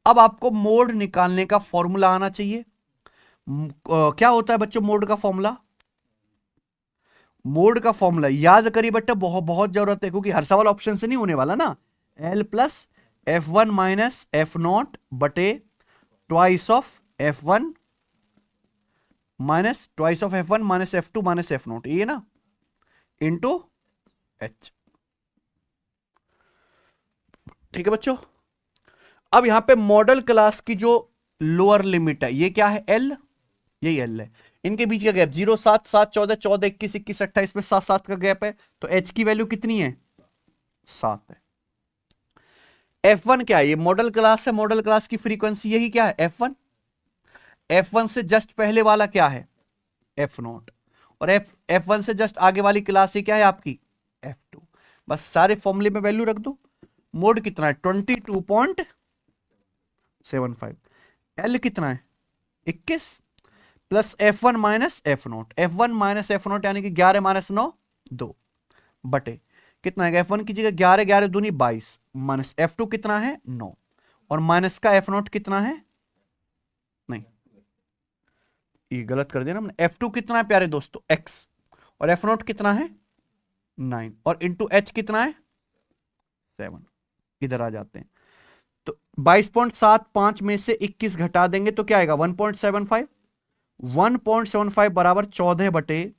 अब आपको मोड निकालने का फॉर्मूला आना चाहिए। क्या होता है बच्चों मोड का फॉर्मूला? मोड का फॉर्मूला याद करिए बेटा, बहुत बहुत जरूरत है, क्योंकि हर सवाल ऑप्शन से नहीं होने वाला ना। L plus F1 minus F0 बटे twice of F1 minus twice of F1 minus F2 minus F0, ये ना, इंटू H। ठीक है बच्चों। अब यहां पे मॉडल क्लास की जो लोअर लिमिट है, ये क्या है? L, यही L है। इनके बीच का गैप 0 7 7 14 14 21 21 28 में 7 7 का गैप है, तो H की वैल्यू कितनी है? 7 है। F1 क्या है? ये मॉडल क्लास है, मॉडल क्लास की फ्रीक्वेंसी यही क्या है? F1। F1 से जस्ट पहले वाला क्या है? F0। और F1 से जस्ट आगे वाली क्लास ये क्या है आपकी? F2। बस सारे फॉर्मूले में वैल्यू रख दो। मोड कितना है? 22.75। L कितना है? 21 plus F1 minus F0, F1 minus F0 यानी कि 11 माइनस 9 2 बटे कितना है? F1 की जगह 11 11 दूनी 22 माइनस F2 कितना है? 9 और माइनस का F0 कितना है? नहीं, ये गलत कर दिया ना हमने। F2 कितना है प्यारे दोस्तों? X। और F0 कितना है? 9 और इंटू H कितना है? 7। इधर आ जाते हैं, तो 22.75 में से 21 घटा देंगे तो क्या आएगा? 1.75। 1.75 बराबर 14 बटे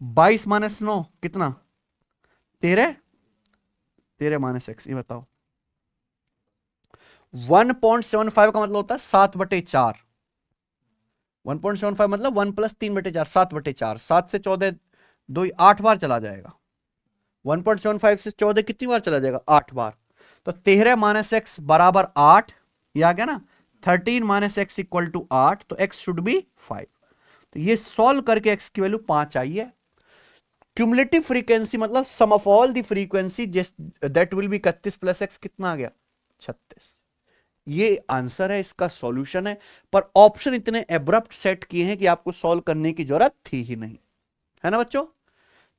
22 माइनस 9 कितना? 13। 13 माइनस x, ये बताओ। 1.75 का मतलब होता है 7 बटे 4। 1.75 मतलब 1 प्लस 3 बटे 4, 7 बटे 4। 7 से 14 2 8 बार चला जाएगा। 1.75 से 14 कितनी बार चला जाएगा? 8 बार। तो 13 माइनस एक्स बराबर 8, ये आ गया ना। 13 माइनस एक्स इक्वल टू 8, तो x शुड बी 5। तो ये सॉल्व करके x की वैल्यू 5 आई है। क्यूमुलेटिव फ्रीक्वेंसी मतलब sum of all the frequency that will be 31 plus x, कितना आ गया? 36। ये आंसर है, इसका सॉल्यूशन है। पर ऑप्शन इतने एब्रप्ट सेट किए हैं कि आपको सॉल्व करने की जरूरत थी ही नहीं, है ना बच्चों।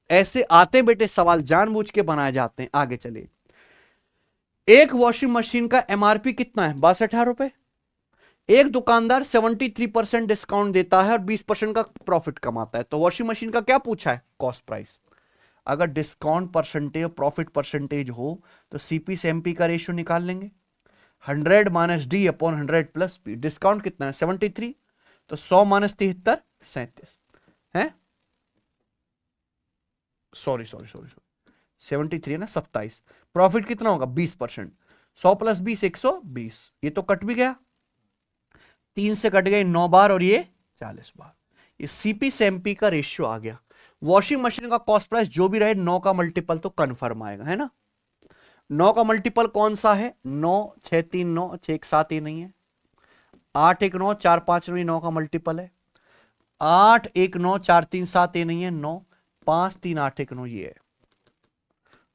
ऐसे आते बेटे सवाल जानबूझ के बनाए जाते हैं। आगे चलिए। एक वॉशिंग मशीन का एमआरपी कितना है? 62,000 रुपए। एक दुकानदार 73% डिस्काउंट देता है और 20% का प्रॉफिट कमाता है। तो वॉशिंग मशीन का क्या पूछा है? Cost price. अगर डिस्काउंट परसेंटेज और प्रॉफिट परसेंटेज हो तो सीपी से एमपी का रेशियो निकाल लेंगे, 100 minus D upon 100 plus P. Discount कितना है? 73, तो 100 माइनस 73 37 है, सॉरी 73 है ना, 27। प्रॉफिट कितना होगा? 20%। 100 प्लस 20 120। ये तो कट भी गया, 3 से कट गए 9 बार और ये 40 बार। ये सीपी से एमपी का रेशियो आ गया। वॉशिंग मशीन का कॉस्ट प्राइस जो भी रहे 9 का मल्टीपल तो कन्फर्म आएगा, है ना। 9 का मल्टीपल कौन सा है? 9 6 3 9 6 1 7 ये नहीं है। 8 1 9 4 5 9 9 का मल्टीपल है। 8 1 9 4 3 7 ये नहीं है। 9 5 3 8 1 9 ये है।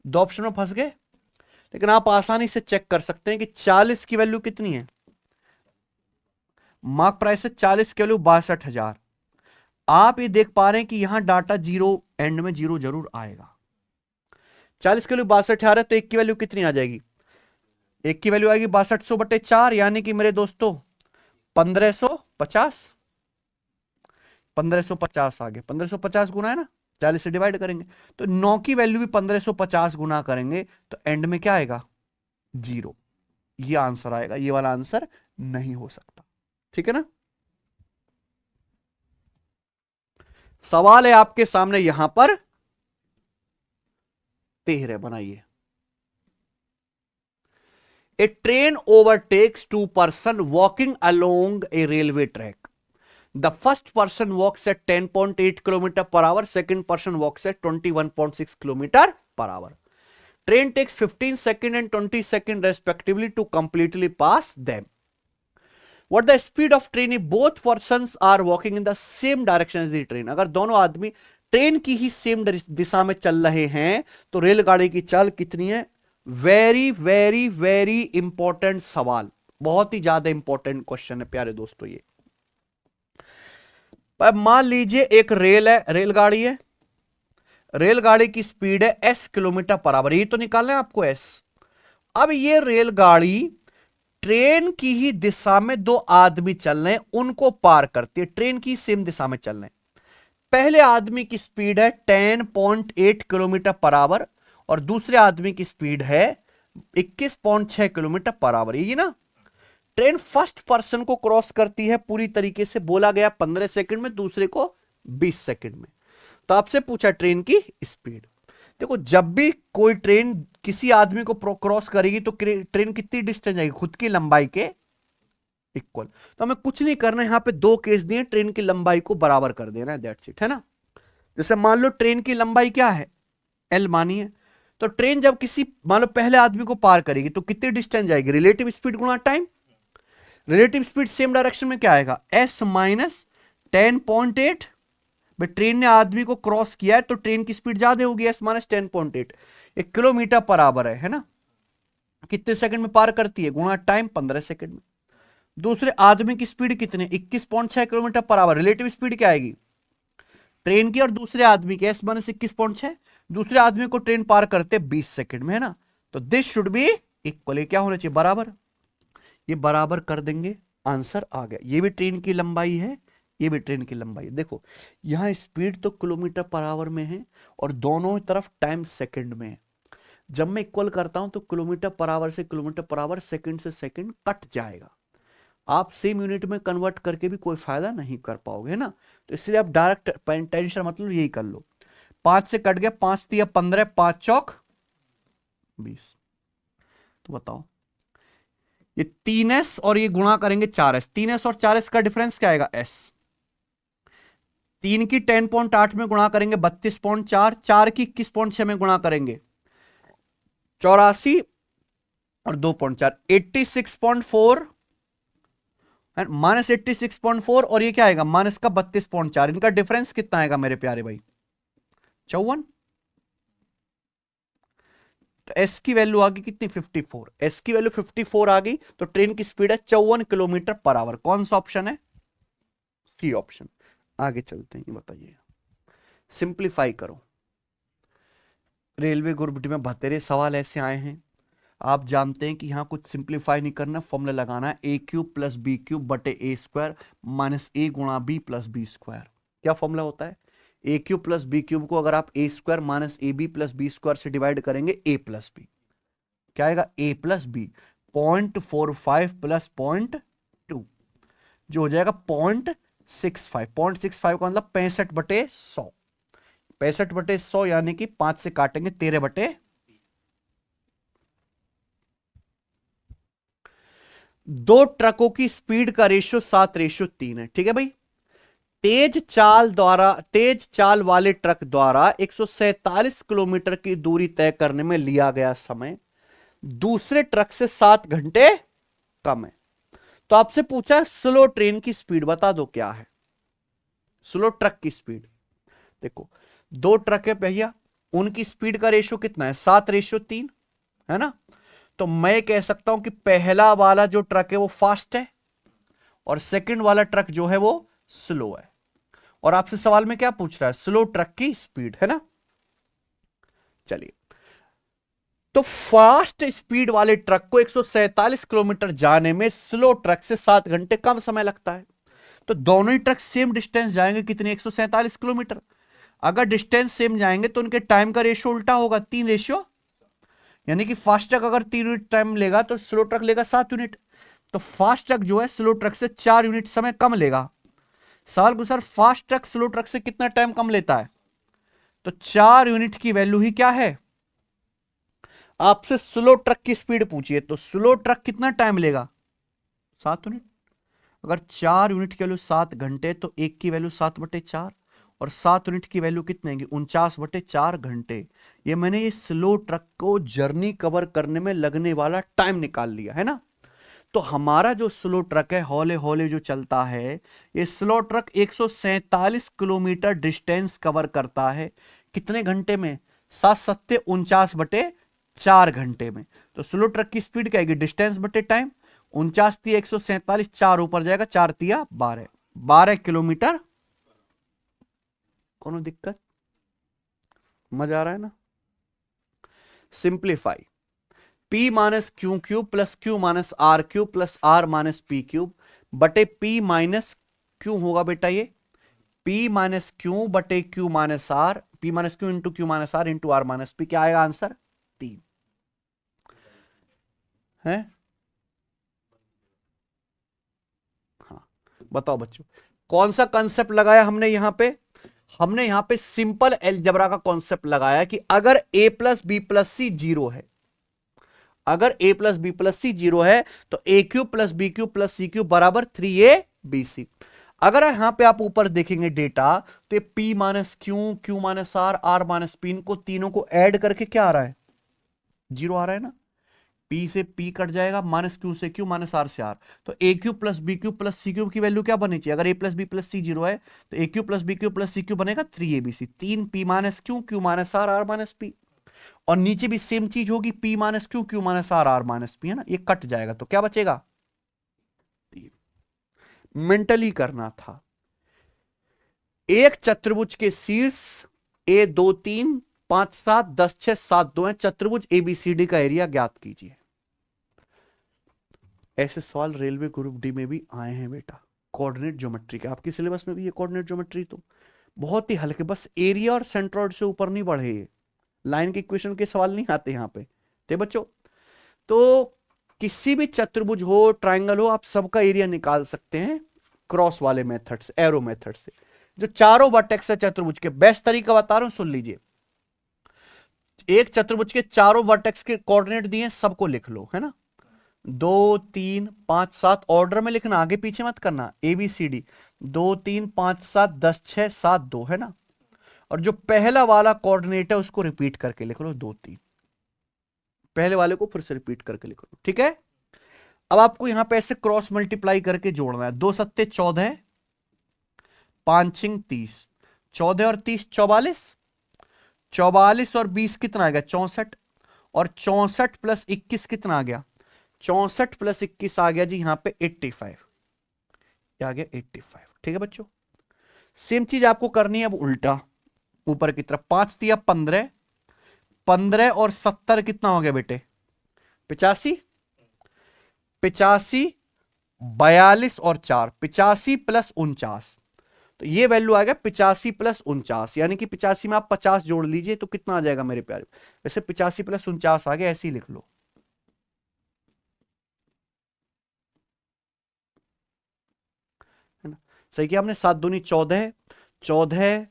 दो ऑप्शन में फंस गए, लेकिन आप आसानी से चेक कर सकते हैं कि 40 की वैल्यू कितनी है। मार्क प्राइस है 40 की वैल्यू 62,000। आप ये देख पा रहे हैं कि यहां डाटा जीरो, एंड में जीरो जरूर आएगा। 40 की वैल्यू 62,000 है, तो एक की वैल्यू कितनी आ जाएगी? एक की वैल्यू आएगी 6200/4, यानी कि मेरे दोस्तों 1550। 1550 आ गया। 1550 गुना है ना, 40 से डिवाइड करेंगे तो 9 की वैल्यू भी 1550 गुना करेंगे तो एंड में क्या आएगा? जीरो। ये आंसर आएगा, ये वाला आंसर नहीं हो सकता। ठीक है ना। सवाल है आपके सामने यहां पर 13, बनाइए। A train overtakes two person walking along a railway track. The first person walks at 10.8 km per hour. Second person walks at 21.6 km per hour. Train takes 15 seconds and 20 seconds respectively to completely pass them. What the speed of train if both persons are walking in the same direction as the train? अगर दोनों आदमी ट्रेन की ही सेम दिशा में चल रहे हैं तो रेलगाड़ी की चाल कितनी है? वेरी वेरी वेरी इंपॉर्टेंट सवाल, बहुत ही ज्यादा इंपॉर्टेंट क्वेश्चन है प्यारे दोस्तों ये। मान लीजिए एक रेल है, रेलगाड़ी है, रेलगाड़ी की स्पीड है s किलोमीटर पर आवर, ये तो निकालना है आपको s। अब ये रेलगाड़ी ट्रेन की ही दिशा में दो आदमी चल रहे हैं, उनको पार करती है, ट्रेन की सेम दिशा में चल रहे हैं। पहले आदमी की स्पीड है 10.8 किलोमीटर पर आवर और दूसरे आदमी की स्पीड है 21.6 किलोमीटर पर आवर। ये ना ट्रेन फर्स्ट पर्सन को क्रॉस करती है पूरी तरीके से, बोला गया 15 सेकंड में, दूसरे को 20 सेकंड में। तो आपसे पूछा ट्रेन की स्पीड। देखो जब भी कोई ट्रेन किसी आदमी को क्रॉस करेगी तो ट्रेन कितनी डिस्टेंस जाएगी? खुद की लंबाई के इक्वल। तो हमें कुछ नहीं करना है, यहां पे दो केस दिए, ट्रेन की लंबाई को बराबर कर देना है, दैट्स इट, है ना। जैसे मान लो ट्रेन की लंबाई क्या है? एल मानिए। तो ट्रेन जब किसी मान लो पहले आदमी को पार करेगी तो कितनी डिस्टेंस जाएगी? रिलेटिव स्पीड गुणा time. Relative speed same direction में क्या आएगा? s minus 10.8। भाई ट्रेन ने आदमी को क्रॉस किया है तो ट्रेन की स्पीड ज्यादा होगी, s minus 10.8। 1 kilometre per hour है ना, कितने सेकंड में पार करती है? गुणा टाइम 15 सेकंड में। दूसरे आदमी की स्पीड कितनी? 21.6 kilometre per hour. Relative speed क्या आएगी ट्रेन की और दूसरे आदमी की? s minus 21.6। दूसरे आदमी को ट्रेन पार करते 20 सेकंड में, है ना। तो दिस शुड बी इक्वल। ये क्या होना चाहिए? बराबर। ये बराबर कर देंगे, आंसर आ गया। ये भी ट्रेन की लंबाई है, ये भी ट्रेन की लंबाई है। देखो यहां स्पीड तो किलोमीटर पर आवर में है और दोनों तरफ टाइम सेकंड में है। जब मैं इक्वल करता हूं तो किलोमीटर पर आवर से किलोमीटर पर आवर, सेकंड से सेकंड कट जाएगा। आप सेम यूनिट में कन्वर्ट करके भी कोई फायदा नहीं कर पाओगे ना, तो इसलिए आप डायरेक्ट टेंशन मतलब यही कर लो। 5 से कट गया, 5 दिया 15, 5 चौक 20। तो बताओ ये 3s और ये गुणा करेंगे 4s। 3s और 4s का डिफरेंस क्या आएगा? s। 3 की 10.8 में गुणा करेंगे 32.4, 4 की 21.6 में गुणा करेंगे 84 और 2.4 86.4 माइनस 86.4 और ये क्या आएगा? माइनस का 32.4। इनका डिफरेंस कितना आएगा मेरे प्यारे भाई? 54। तो s की वैल्यू आ गई कितनी? 54। s की वैल्यू 54 आ गई तो ट्रेन की स्पीड है 54 किलोमीटर पर आवर। कौन सा ऑप्शन है? C option. आगे चलते हैं, बताइए, सिंप्लीफाई करो। रेलवे ग्रुप डी में बतेरे सवाल ऐसे आए हैं। आप जानते हैं कि यहां कुछ सिंप्लीफाई नहीं करना, फॉर्मूला लगाना है A cube plus B cube बटे ए स्क्वायर माइनस ए गुणा बी प्लस बी स्क्वायर। क्या फॉर्मूला होता है? A cube plus B cube को अगर आप A square minus A B plus B square से डिवाइड करेंगे ए प्लस बी, क्या आएगा? ए प्लस बी। 0.45 प्लस 0.2 जो हो जाएगा 0.65। 0.65 का मतलब 65/100। 65/100 यानी कि 5 से काटेंगे 13/। दो ट्रकों की स्पीड का रेशियो 7:3 है। ठीक है भाई। तेज चाल वाले ट्रक द्वारा 147 किलोमीटर की दूरी तय करने में लिया गया समय दूसरे ट्रक से 7 घंटे कम है। तो आपसे पूछा स्लो ट्रेन की स्पीड बता दो क्या है, स्लो ट्रक की स्पीड। देखो दो ट्रक है भैया, उनकी स्पीड का रेशियो कितना है? 7:3 है ना। तो मैं कह सकता हूं कि पहला वाला जो ट्रक है वो फास्ट है और सेकंड वाला ट्रक जो है वो स्लो है। और आपसे सवाल में क्या पूछ रहा है? स्लो ट्रक की स्पीड, है ना। चलिए, तो फास्ट स्पीड वाले ट्रक को 147 किलोमीटर जाने में स्लो ट्रक से 7 घंटे कम समय लगता है। तो दोनों ही ट्रक सेम डिस्टेंस जाएंगे, कितने? 147 किलोमीटर। अगर डिस्टेंस सेम जाएंगे तो उनके टाइम का रेशियो उल्टा होगा, 3 रेशियो। यानी कि फास्ट ट्रक अगर 3 यूनिट टाइम लेगा तो स्लो ट्रक लेगा 7 यूनिट। तो फास्ट ट्रक जो है स्लो ट्रक से 4 यूनिट समय कम लेगा। सवाल को sir fast truck slow truck से कितना टाइम कम लेता है? तो 4 यूनिट की वैल्यू ही क्या है? आपसे स्लो ट्रक की स्पीड पूछिए तो स्लो ट्रक कितना टाइम लेगा? 7 यूनिट। अगर 4 यूनिट की वैल्यू 7 घंटे तो एक की वैल्यू 7/4 और 7 यूनिट की वैल्यू कितने होगी? 49/4 घंटे। ये मैंने ये स्लो ट्रक को जर्नी कवर करने में लगने वाला टाइम निकाल लिया, है ना। तो हमारा जो स्लो ट्रक है हौले हौले जो चलता है, ये slow truck 147 kilometre distance cover करता है कितने घंटे में? 7×7=49/4 घंटे में। तो स्लो ट्रक की स्पीड क्या आएगी? डिस्टेंस बटे टाइम। 49 × 147, 4 ऊपर जाएगा, 4×3 = 12 किलोमीटर। कोनो दिक्कत? मजा आ रहा है ना। Simplify P minus Q cube plus Q minus R cube plus R minus P cube बटे P माइनस क्यू होगा बेटा ये P माइनस क्यू बटे Q minus R, P minus Q into Q minus R into R minus P. क्या आएगा आंसर? 3 है। हाँ बताओ बच्चों, कौन सा कंसेप्ट लगाया हमने यहां पे? हमने यहां पे सिंपल अलजेब्रा का कॉन्सेप्ट लगाया कि अगर a plus B plus C 0 है, अगर a plus B plus C 0 है तो a cube plus B cube plus C cube बराबर 3abc। अगर यहां पे आप ऊपर देखेंगे डेटा तो ये p minus Q, Q minus R, R minus P, इनको तीनों को ऐड करके क्या आ रहा है? 0 आ रहा है ना। p से p कट जाएगा, माइनस क्यू से क्यू, माइनस आर से आर। तो a cube plus B cube plus C cube की वैल्यू क्या बनी चाहिए? अगर a plus B plus C 0 है तो a cube plus B cube plus C cube बनेगा 3abc। 3p minus Q, Q minus R, R minus P. और नीचे भी सेम चीज होगी, p minus Q, Q minus R, R minus P, है ना। ये कट जाएगा तो क्या बचेगा? 3। मेंटली करना था। एक चतुर्भुज के शीर्ष a 2 3 5 7 10 6 7 2 है। चतुर्भुज ABCD का एरिया ज्ञात कीजिए। ऐसे सवाल रेलवे ग्रुप डी में भी आए हैं बेटा, कोऑर्डिनेट ज्योमेट्री के। आपके सिलेबस में भी ये कोऑर्डिनेट ज्योमेट्री तो बहुत ही हल्के, बस एरिया और सेंट्रॉइड से ऊपर नहीं बढ़े। ये लाइन के इक्वेशन के सवाल नहीं आते यहां पे, ठीक बच्चों। तो किसी भी चतुर्भुज हो, ट्रायंगल हो, आप सबका एरिया निकाल सकते हैं क्रॉस वाले मेथड से, एरो मेथड से। जो चारों वर्टेक्स है चतुर्भुज के, बेस्ट तरीका बता रहा हूं, सुन लीजिए। एक चतुर्भुज के चारों वर्टेक्स के कोऑर्डिनेट दिए, सबको लिख लो, है ना। 2 3 5 7 ऑर्डर में लिखना, आगे पीछे मत करना। ABCD 2 3 5 7 10 6 7 2, है ना। और जो पहला वाला कोऑर्डिनेट है उसको रिपीट करके लिख लो, 2 3। पहले वाले को फिर से रिपीट करके लिख लो, ठीक है। अब आपको यहां पे ऐसे क्रॉस मल्टीप्लाई करके जोड़ना है। 2 7 14, 5 6 30, 14 और 30 44, 44 और 20 कितना आ गया? 64। और 64 प्लस 21 कितना आ गया? 64 प्लस 21 आ गया जी यहां पे 85। क्या आ गया? 85। ठीक है बच्चों। सेम चीज आपको करनी है अब उल्टा, ऊपर की तरफ। 5 3 15, 15 और 70 कितना हो गया बेटे? 85, 85, 42 और 4, 85 प्लस 49, तो ये वैल्यू आ गया 85 प्लस 49, यानी कि 85 में आप 50 जोड़ लीजिए तो कितना आ जाएगा मेरे प्यारे, वैसे 85 प्लस 49 आ गया, ऐसे ही लिख लो। है ना, सही किया आपने। 7 दूनी 14, 14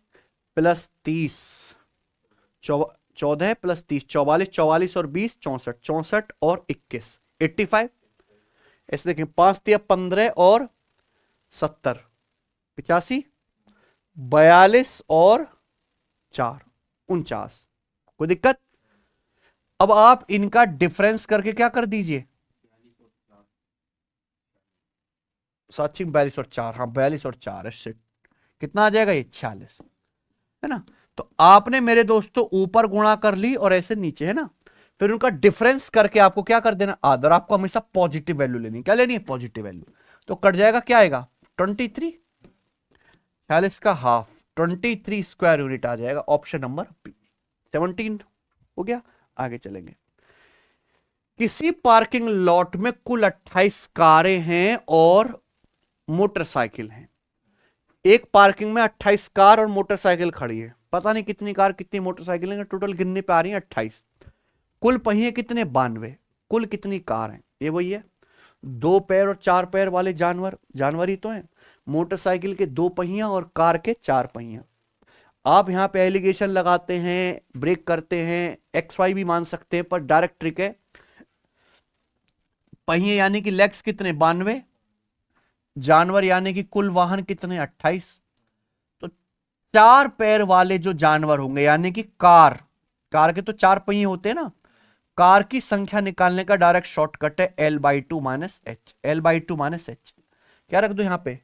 प्लस 30, 14 प्लस 30 44, 44 और 20 64, 64 और 21 85, ऐसे देखें 5 दिया 15 और 70 85, 42 और 4 49, कोई दिक्कत। अब आप इनका डिफरेंस करके क्या कर दीजिए, 7 42 और 4, हाँ 42 और 4 है, कितना आ जाएगा ये 46, है ना। तो आपने मेरे दोस्तों ऊपर गुणा कर ली और ऐसे नीचे, है ना, फिर उनका डिफरेंस करके आपको क्या कर देना, आदर आपको हमेशा पॉजिटिव वैल्यू लेनी, क्या लेनी है, पॉजिटिव वैल्यू। तो कट जाएगा, क्या आएगा 23, 46 का हाफ 23 स्क्वायर यूनिट आ जाएगा, ऑप्शन नंबर बी 17 हो गया। आगे चलेंगे। किसी पार्किंग लॉट में कुल 28 कारें हैं और मोटरसाइकिल हैं। एक पार्किंग में 28 कार और मोटरसाइकिल खड़ी है, पता नहीं कितनी कार कितनी मोटरसाइकिल है, टोटल गिनने पे आ रही है 28। कुल पहिए कितने, 92। कुल कितनी कार हैं, ये वही है, 2 पैर और 4 पैर वाले जानवर, जानवर ही तो हैं। मोटरसाइकिल के 2 पहिया और कार के 4 पहिया। आप यहां पे एलिगेशन लगाते हैं, ब्रेक करते हैं, एक्स वाई भी मान सकते हैं, पर डायरेक्ट ट्रिक है। पहिए यानी कि लेग्स कितने, 92, जानवर यानी कि कुल वाहन कितने, 28। तो 4 पैर वाले जो जानवर होंगे यानी कि कार, कार के तो 4 पहिए होते हैं ना, कार की संख्या निकालने का डायरेक्ट शॉर्टकट है L/2 minus H, L/2 minus H. क्या रख दो यहां पे,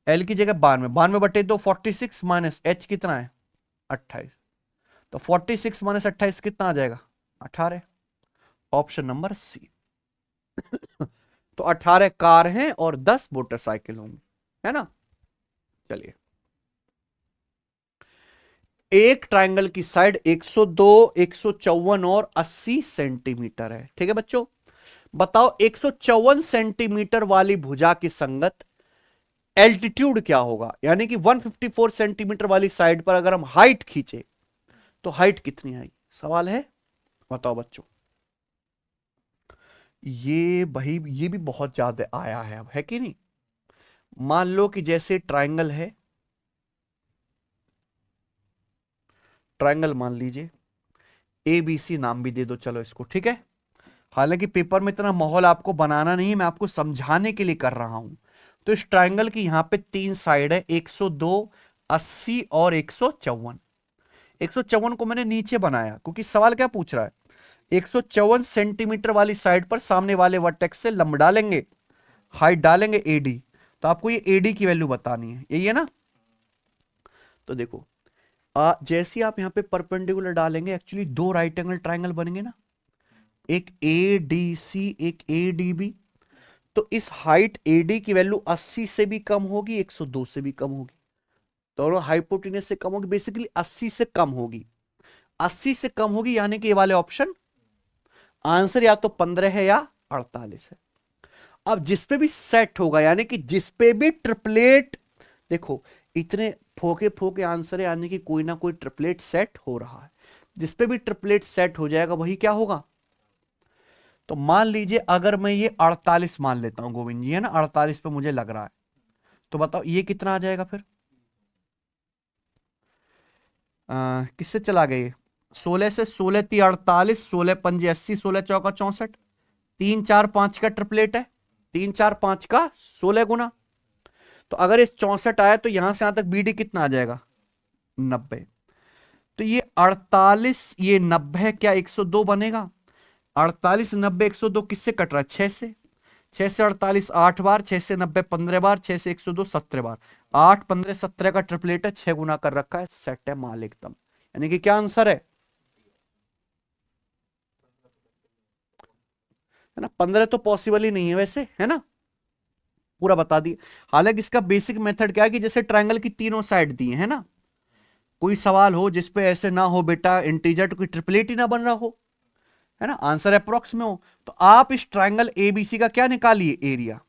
L की जगह 92, 92 बटे 2 46 माइनस एच कितना है 28, तो 46 माइनस 28 कितना आ जाएगा 18, ऑप्शन नंबर सी। तो 18 कार हैं और 10 मोटरसाइकिल होंगे, है ना। चलिए, एक ट्रायंगल की साइड 102, 154 और 80 सेंटीमीटर है, ठीक है बच्चों। बताओ 154 सेंटीमीटर वाली भुजा की संगत एल्टीट्यूड क्या होगा, यानी कि 154 सेंटीमीटर वाली साइड पर अगर हम हाइट खींचे तो हाइट कितनी आएगी, सवाल है, बताओ बच्चों। ये भाई ये भी बहुत ज्यादा आया है अब, है कि नहीं। मान लो कि जैसे ट्रायंगल है, ट्रायंगल मान लीजिए, ABC नाम भी दे दो चलो इसको, ठीक है। हालांकि पेपर में इतना माहौल आपको बनाना नहीं है, मैं आपको समझाने के लिए कर रहा हूं। तो इस ट्रायंगल की यहां पे 3 साइड है, 102, 80 और 154। 154 को मैंने नीचे बनाया क्योंकि सवाल क्या पूछ रहा है, 154 सेंटीमीटर वाली साइड पर सामने वाले वर्टेक्स से लंब डालेंगे, हाइट डालेंगे AD, तो आपको ये AD की वैल्यू बतानी है, यही है ना। तो देखो जैसे आप यहां पे परपेंडिकुलर डालेंगे, एक्चुअली 2 राइट एंगल ट्रायंगल बनेंगे ना, एक ADC एक ADB। तो इस हाइट AD की वैल्यू 80 से भी कम होगी, 102 से भी कम होगी, दोनों हाइपोटेनस से कम होगी, बेसिकली 80 से कम होगी, 80 से कम होगी, यानी कि ये वाले ऑप्शन आंसर या तो 15 है या 48 है। अब जिस पे भी सेट होगा, यानी कि जिस पे भी ट्रिपलेट, देखो इतने फोके फोके आंसर है, यानी कि कोई ना कोई ट्रिपलेट सेट हो रहा है, जिस पे भी ट्रिपलेट सेट हो जाएगा वही क्या होगा। तो मान लीजिए अगर मैं ये 48 मान लेता हूं गोविंद जी, है ना, 48 पे मुझे लग रहा है, तो बताओ ये कितना आ जाएगा फिर, किससे चला गया, 16 से, 16 × 48, 16 × 5 = 80, 16 × 4 = 64, 3 4 5 का ट्रिपलेट है, 3 4 5 का 16 गुना। तो अगर ये 64 आया तो यहां से यहां तक BD कितना आ जाएगा 90। तो ये 48 ये 90 क्या 102 बनेगा, 48 90 102 किससे कट रहा है, 6 से, 6 से 48 8 बार, 6 से 90 15 बार, 6 से 102 17 बार, 8 15 17 का ट्रिपलेट है, 6 गुना कर रखा है, सेट है माल एकदम। यानी कि क्या आंसर है ना, 15 तो पॉसिबल ही नहीं है वैसे, है ना, पूरा बता दिए। हालांकि इसका बेसिक मेथड क्या है कि जैसे ट्रायंगल की तीनों साइड दी है ना, कोई सवाल हो जिसपे ऐसे ना हो बेटा इंटीजर तो कोई ट्रिपलेट ही ना बन रहा हो, है ना, आंसर अप्रोक्स में हो। तो आप इस ट्रायंगल एबीसी का क्या निकालिए, एरिया।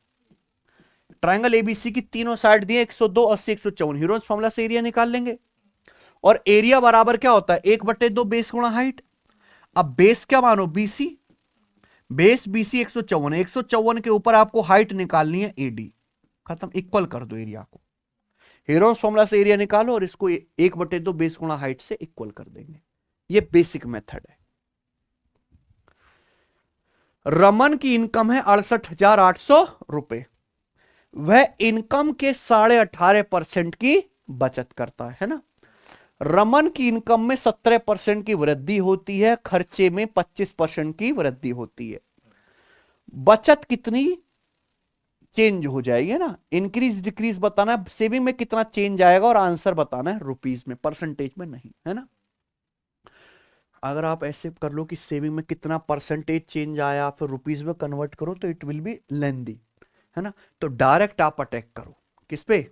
ट्रायंगल एबीसी की तीनों साइड दिए 102, 80, 154, हीरोज फॉर्मूला से एरिया निकाल लेंगे। और एरिया बराबर क्या होता है, 1/2 बेस गुणा हाइट। अब बेस क्या मानो, बीसी, बेस बीसी 154, 154 के ऊपर आपको हाइट निकालनी है एडी, खत्म, इक्वल कर दो एरिया को। हेरोस फॉर्मूला से एरिया निकालो और इसको 1/2 बेस गुणा हाइट से इक्वल कर देंगे। ये बेसिक मेथड है। रमन की इनकम है 68,800 रुपए। वह इनकम के 18.5% की बचत करता है ना। रमन की इनकम में 17% की वृद्धि होती है, खर्चे में 25% की वृद्धि होती है। बचत कितनी चेंज हो जाएगी ना, इंक्रीज डिक्रीज बताना है, सेविंग में कितना चेंज आएगा और आंसर बताना है रुपीज में, परसेंटेज में नहीं, है ना। अगर आप ऐसे कर लो कि सेविंग में कितना परसेंटेज चेंज आया फिर रुपीज में कन्वर्ट करो तो इट विल बी लेंदी, है ना। तो डायरेक्ट आप अटैक करो किस पे,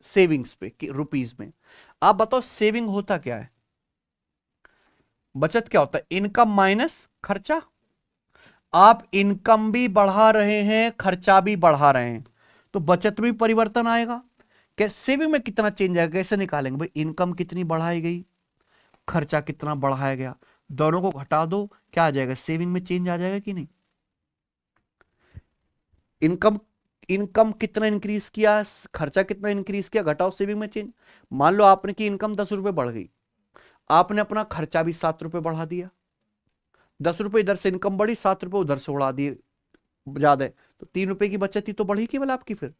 सेविंग्स पे, रुपीज में। आप बताओ सेविंग होता क्या है, बचत क्या होता है, इनकम माइनस खर्चा। आप इनकम भी बढ़ा रहे हैं, खर्चा भी बढ़ा रहे हैं, तो बचत में परिवर्तन आएगा। कैसे, सेविंग में कितना चेंज आएगा, कैसे निकालेंगे भाई, इनकम कितनी बढ़ाई गई, खर्चा कितना बढ़ाया गया, दोनों को घटा दो, क्या आ जाएगा, सेविंग में चेंज आ जाएगा कि नहीं। इनकम इनकम कितना इंक्रीज किया, खर्चा कितना इंक्रीज किया, घटाओ सेविंग में चेंज। मान लो आपने की इनकम 10 रुपए बढ़ गई, आपने अपना खर्चा भी 7 रुपए बढ़ा दिया। 10 रुपए इधर से इनकम बढ़ी, 7 रुपए उधर से उड़ा दिए, ज्यादा है, तो 3 रुपए की बचत ही तो बढ़ी केवल आपकी, फिर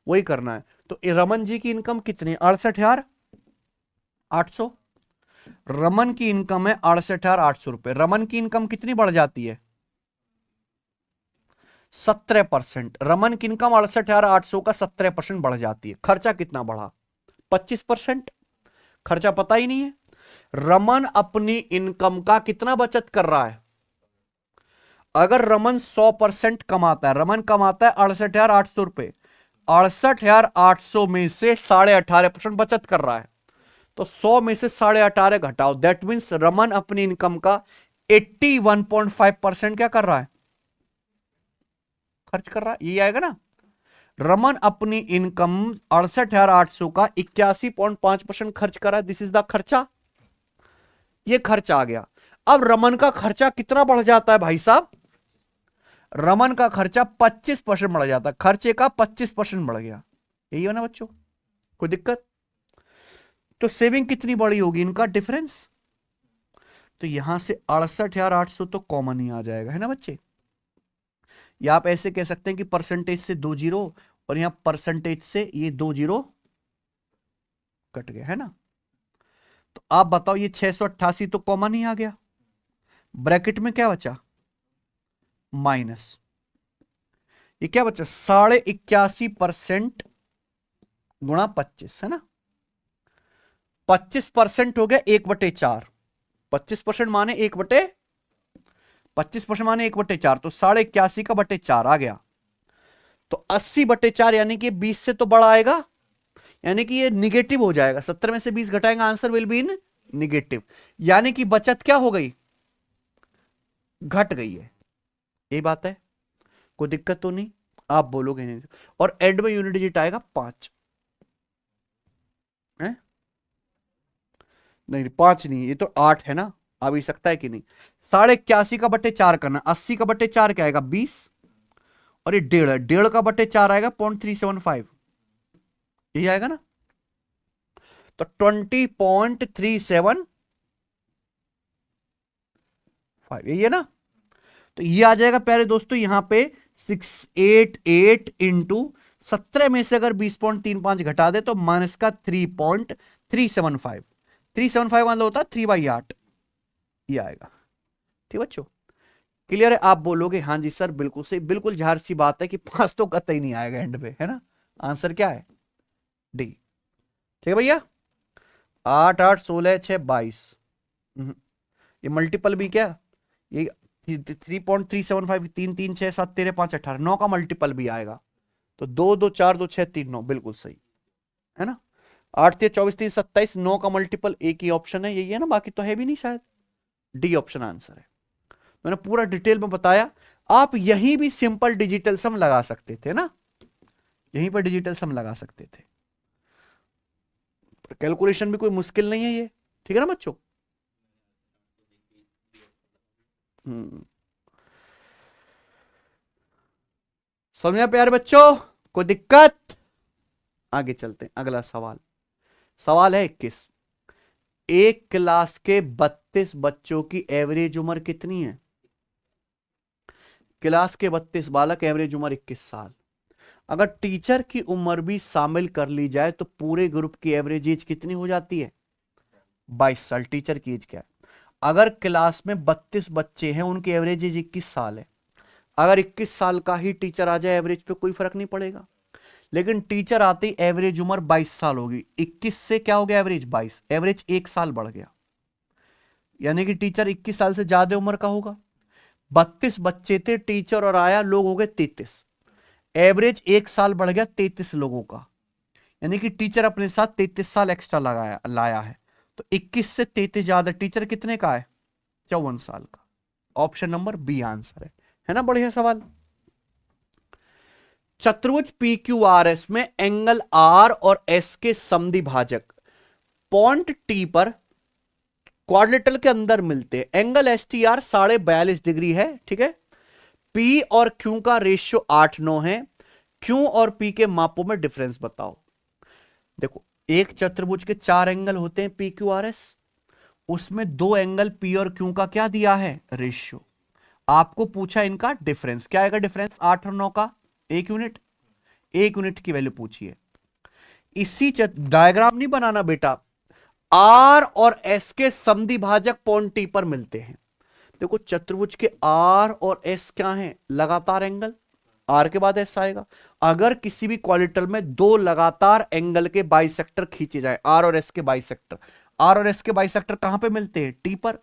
वही करना है। तो रमन जी की इनकम कितनी, 68,800। रमन की इनकम है 68,800 रुपए। रमन की इनकम कितनी बढ़ जाती है, 17%। रमन की इनकम 68,800 का 17% बढ़ जाती है। खर्चा कितना बढ़ा, 25%। खर्चा पता ही नहीं है। रमन अपनी इनकम का कितना बचत कर रहा है, अगर रमन 100% कमाता है, रमन कमाता है 68,800 रुपए, 68,800 में से 18.5% बचत कर रहा है, तो 100 में से 18.5 घटाओ, दैट मीन्स रमन अपनी इनकम का 81.5% क्या कर रहा है, खर्च कर रहा है। ये आएगा ना, रमन अपनी इनकम 68,800 का 81.5% खर्च कर रहा है, दिस इज द खर्चा। ये खर्च आ गया। अब रमन का खर्चा कितना बढ़ जाता है भाई साहब, रमन का खर्चा 25% बढ़ जाता है, खर्चे का 25% बढ़ गया, यही है ना बच्चों, कोई दिक्कत। तो सेविंग कितनी बड़ी होगी, इनका डिफरेंस। तो यहां से 68,800 तो कॉमन ही आ जाएगा, है ना बच्चे। या आप ऐसे कह सकते हैं कि परसेंटेज से 2 जीरो और यहां परसेंटेज से ये 2 जीरो कट गया, है ना। तो आप बताओ ये 688 तो कॉमन ही आ गया, ब्रैकेट में क्या बचा, माइनस, ये क्या बचा, 81.5% गुणा 25, है ना। 25% हो गया 1/4, 25% माने 25% माने 1/4, तो 81.5 का 4 आ गया। तो 80/4 यानी कि 20 से तो बड़ा आएगा, यानी कि ये निगेटिव हो जाएगा, 70 में से 20 घटाएंगे, answer will be in negative, यानी कि बचत क्या हो गई, घट गई है। यही बात है, कोई दिक्कत तो नहीं, आप बोलोगे नहीं। और एंड में यूनिट डिजिट आएगा 5 है, नहीं 5 नहीं, ये तो 8 है ना, आ भी सकता है कि नहीं। 81.5 का 4 करना, 80 का 4 क्या आएगा 20, और ये 1.5 है, 1.5 का 4 आएगा 0.375, यही आएगा ना। तो 20.375 यही है ना। तो ये आ जाएगा प्यारे दोस्तों, यहां पे 688 इंटू 17 में से अगर 20.35 घटा दे तो माइनस का 3.375, 375 मतलब होता है 3/8, ये आएगा। ठीक बच्चों, क्लियर है। आप बोलोगे हाँ जी सर बिल्कुल सही, बिल्कुल झार सी बात है कि 5 तो कतई नहीं आएगा एंड पे, है ना। आंसर क्या है, डी। ठीक है भैया, 8 8 16 6 22, ये मल्टीपल भी क्या, ये 3.375, 3 3 6 7 13 5 18, 9 का मल्टीपल भी आएगा, तो 2 2 4 2 6 3 9, बिल्कुल सही है ना। 8 3 24 3 27, 9 का मल्टीपल एक ही ऑप्शन है, यही है ना, बाकी तो है भी नहीं शायद, डी ऑप्शन आंसर है। मैंने पूरा डिटेल में बताया। आप यहीं भी सिंपल डिजिटल सम लगा सकते थे ना, यहीं पर डिजिटल सम लगा सकते थे। कैलकुलेशन भी कोई मुश्किल नहीं है ये, ठीक है ना बच्चों। समझ में प्यारे बच्चों, कोई दिक्कत? आगे चलते हैं, अगला सवाल। सवाल है 21। एक क्लास के 32 बच्चों की एवरेज उम्र कितनी है? क्लास के 32 बालक, एवरेज उम्र 21 साल। अगर टीचर की उम्र भी शामिल कर ली जाए तो पूरे ग्रुप की एवरेज एज कितनी हो जाती है? 22 साल। टीचर की एज क्या है? अगर क्लास में 32 बच्चे हैं, उनकी एवरेज एज 21 साल है। अगर 21 साल का ही टीचर आ जाए एवरेज पे कोई फर्क नहीं पड़ेगा, लेकिन टीचर आते ही एवरेज उम्र 22 साल होगी। 21 से क्या हो गया एवरेज? 22, एवरेज 1 साल बढ़ गया, यानी कि टीचर 21 साल से ज्यादा उम्र का होगा। 32 बच्चे थे, टीचर और आया, लोग हो गए 33, एवरेज 1 साल बढ़ गया 33 लोगों का, यानी कि टीचर अपने साथ 33 साल एक्स्ट्रा लाया है। तो 21 से 33 ज्यादा टीचर कितने का है? 54 साल का। ऑप्शन नंबर बी आंसर है ना? बढ़िया सवाल। चतुर्भुज पी क्यू आर एस में एंगल आर और एस के समद्विभाजक पॉइंट टी पर क्वाड्रिलेटरल के अंदर मिलते हैं। Angle S T R 42.5 degree है, ठीक है। पी और क्यू का रेशियो 8:9 है। क्यू और पी के मापों में डिफरेंस बताओ। देखो, एक चतुर्भुज के 4 एंगल होते हैं पी क्यू आर एस, उसमें 2 एंगल पी और क्यू का क्या दिया है? रेशियो। आपको पूछा इनका डिफरेंस, क्या आएगा डिफरेंस? 8 और 9 का 1 यूनिट, 1 यूनिट की वैल्यू पूछिए। इसी डायग्राम नहीं बनाना बेटा, आर और एस के समद्विभाजक पॉइंट टी पर मिलते हैं। देखो, चतुर्भुज के आर और एस क्या है? लगातार एंगल, आर के बाद एस आएगा। अगर किसी भी क्वाड्रिलेटरल में 2 लगातार एंगल के बाइसेक्टर खींचे जाए, आर और एस के बाइसेक्टर, आर और एस के बाइसेक्टर कहां पे मिलते हैं? टी पर।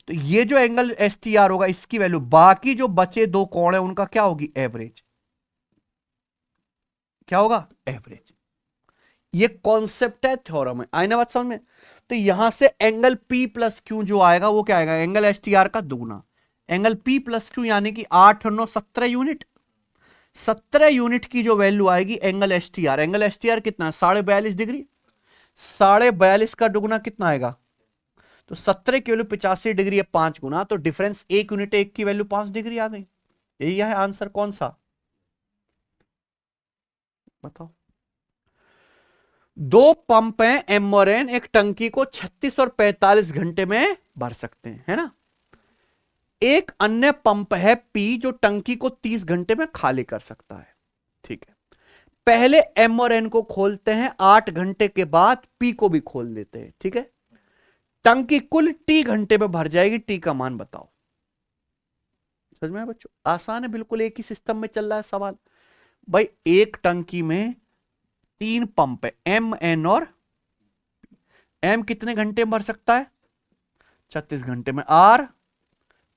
तो ये जो एंगल एस टी आर होगा, इसकी वैल्यू, बाकी जो बचे 2 कोण है उनका क्या होगी? एवरेज। क्या होगा? एवरेज। ये कॉन्सेप्ट है, थ्योरम है। आई ना बात समझ में? तो यहां से एंगल P प्लस क्यू जो आएगा वो क्या आएगा? एंगल एस टी आर का दुगुना। एंगल P प्लस क्यू यानी कि 8 और 9 17 यूनिट। 17 यूनिट की जो वैल्यू आएगी angle S T R, angle S T R कितना? 42.5 डिग्री। 42.5 का दुगुना कितना आएगा? तो 17 की वैल्यू 85 डिग्री है, 5 गुना, तो डिफरेंस 1 यूनिट, 1 की वैल्यू 5 डिग्री आ गई। यही है आंसर। कौन सा बताओ? 2 पंप हैं एम और एन, एक टंकी को 36 और 45 घंटे में भर सकते हैं, है ना। एक अन्य पंप है पी जो टंकी को 30 घंटे में खाली कर सकता है, ठीक है। पहले एम और एन को खोलते हैं, 8 घंटे के बाद पी को भी खोल देते हैं, ठीक है। टंकी कुल टी घंटे में भर जाएगी, टी का मान बताओ। समझ में बच्चों? आसान है बिल्कुल, एक ही सिस्टम में चल रहा है सवाल। भाई, एक टंकी में 3 पंप है, एम एन और एम कितने घंटे में भर सकता है? 36 घंटे में, आर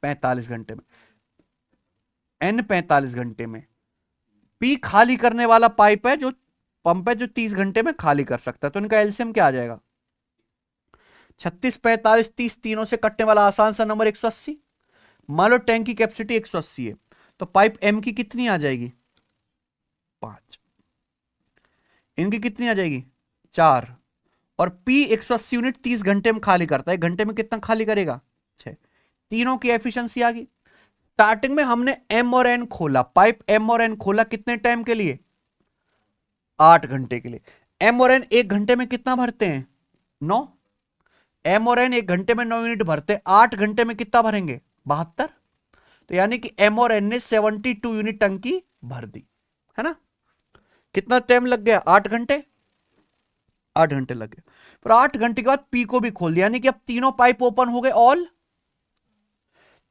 45 घंटे में, एन 45 घंटे में। पी खाली करने वाला पाइप है, जो पंप है जो 30 घंटे में खाली कर सकता है। तो इनका एलसीएम क्या आ जाएगा? 36, 45, 30 तीनों से कटने वाला आसान सा नंबर 180। मान लो टैंक की कैपेसिटी 180 है, तो पाइप एम की कितनी आ जाएगी? 5। इनकी कितनी आ जाएगी? 4। और पी 180 यूनिट 30 घंटे में खाली करता है, घंटे में कितना खाली करेगा? 6। तीनों की एफिशिएंसी आ गई। स्टार्टिंग में हमने एम और एन खोला, पाइप एम और एन खोला कितने टाइम के लिए? 8 घंटे के लिए। एम और एन 1 घंटे में कितना भरते हैं? 9। एम और एन 1 घंटे में 9 यूनिट भरते हैं, 8 घंटे में कितना भरेंगे? 72। तो यानी कि एम और एन ने 72 यूनिट टंकी भर दी, है ना। कितना टाइम लग गया? 8 घंटे। 8 घंटे लग गए। पर 8 घंटे के बाद पी को भी खोल दिया, यानी कि अब तीनों पाइप ओपन हो गए, ऑल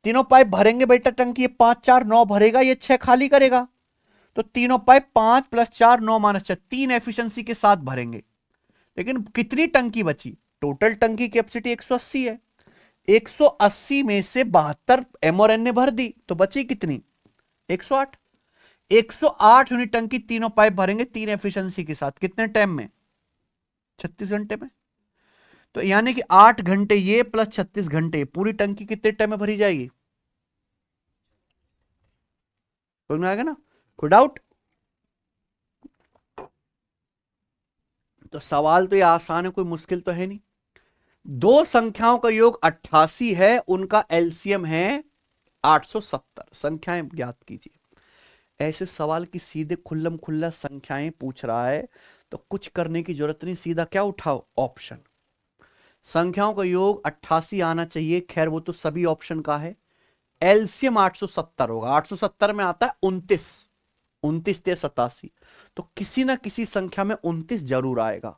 तीनों पाइप भरेंगे बेटा टंकी। ये 5 4 9 भरेगा, ये 6 खाली करेगा। तो तीनों पाइप 5 + 4 9 - 6 3 एफिशिएंसी के साथ भरेंगे। लेकिन कितनी टंकी बची? टोटल टंकी कैपेसिटी 180 है, 180 में से 72 एम और एन ने भर दी, तो बची कितनी? 108। 108 यूनिट टंकी तीनों पाइप भरेंगे 3 एफिशिएंसी के साथ, कितने टाइम में? 36 घंटे में। तो यानी कि 8 घंटे ये प्लस 36 घंटे, पूरी टंकी कितने टाइम में भरी जाएगी? समझ में आएगा ना? कोई डाउट? तो सवाल तो ये आसान है, कोई मुश्किल तो है नहीं। दो संख्याओं का योग 88 है, उनका एलसीएम है 870। संख्याएं ज्ञात कीजिए। ऐसे सवाल की सीधे खुल्लम खुल्ला संख्याएं पूछ रहा है तो कुछ करने की जरूरत नहीं, सीधा क्या उठाओ? ऑप्शन। संख्याओं का योग 88 आना चाहिए, खैर वो तो सभी ऑप्शन का है। एलसीएम 870 होगा, 870 में आता है 29, 29 ते 87, तो किसी ना किसी संख्या में 29 जरूर आएगा।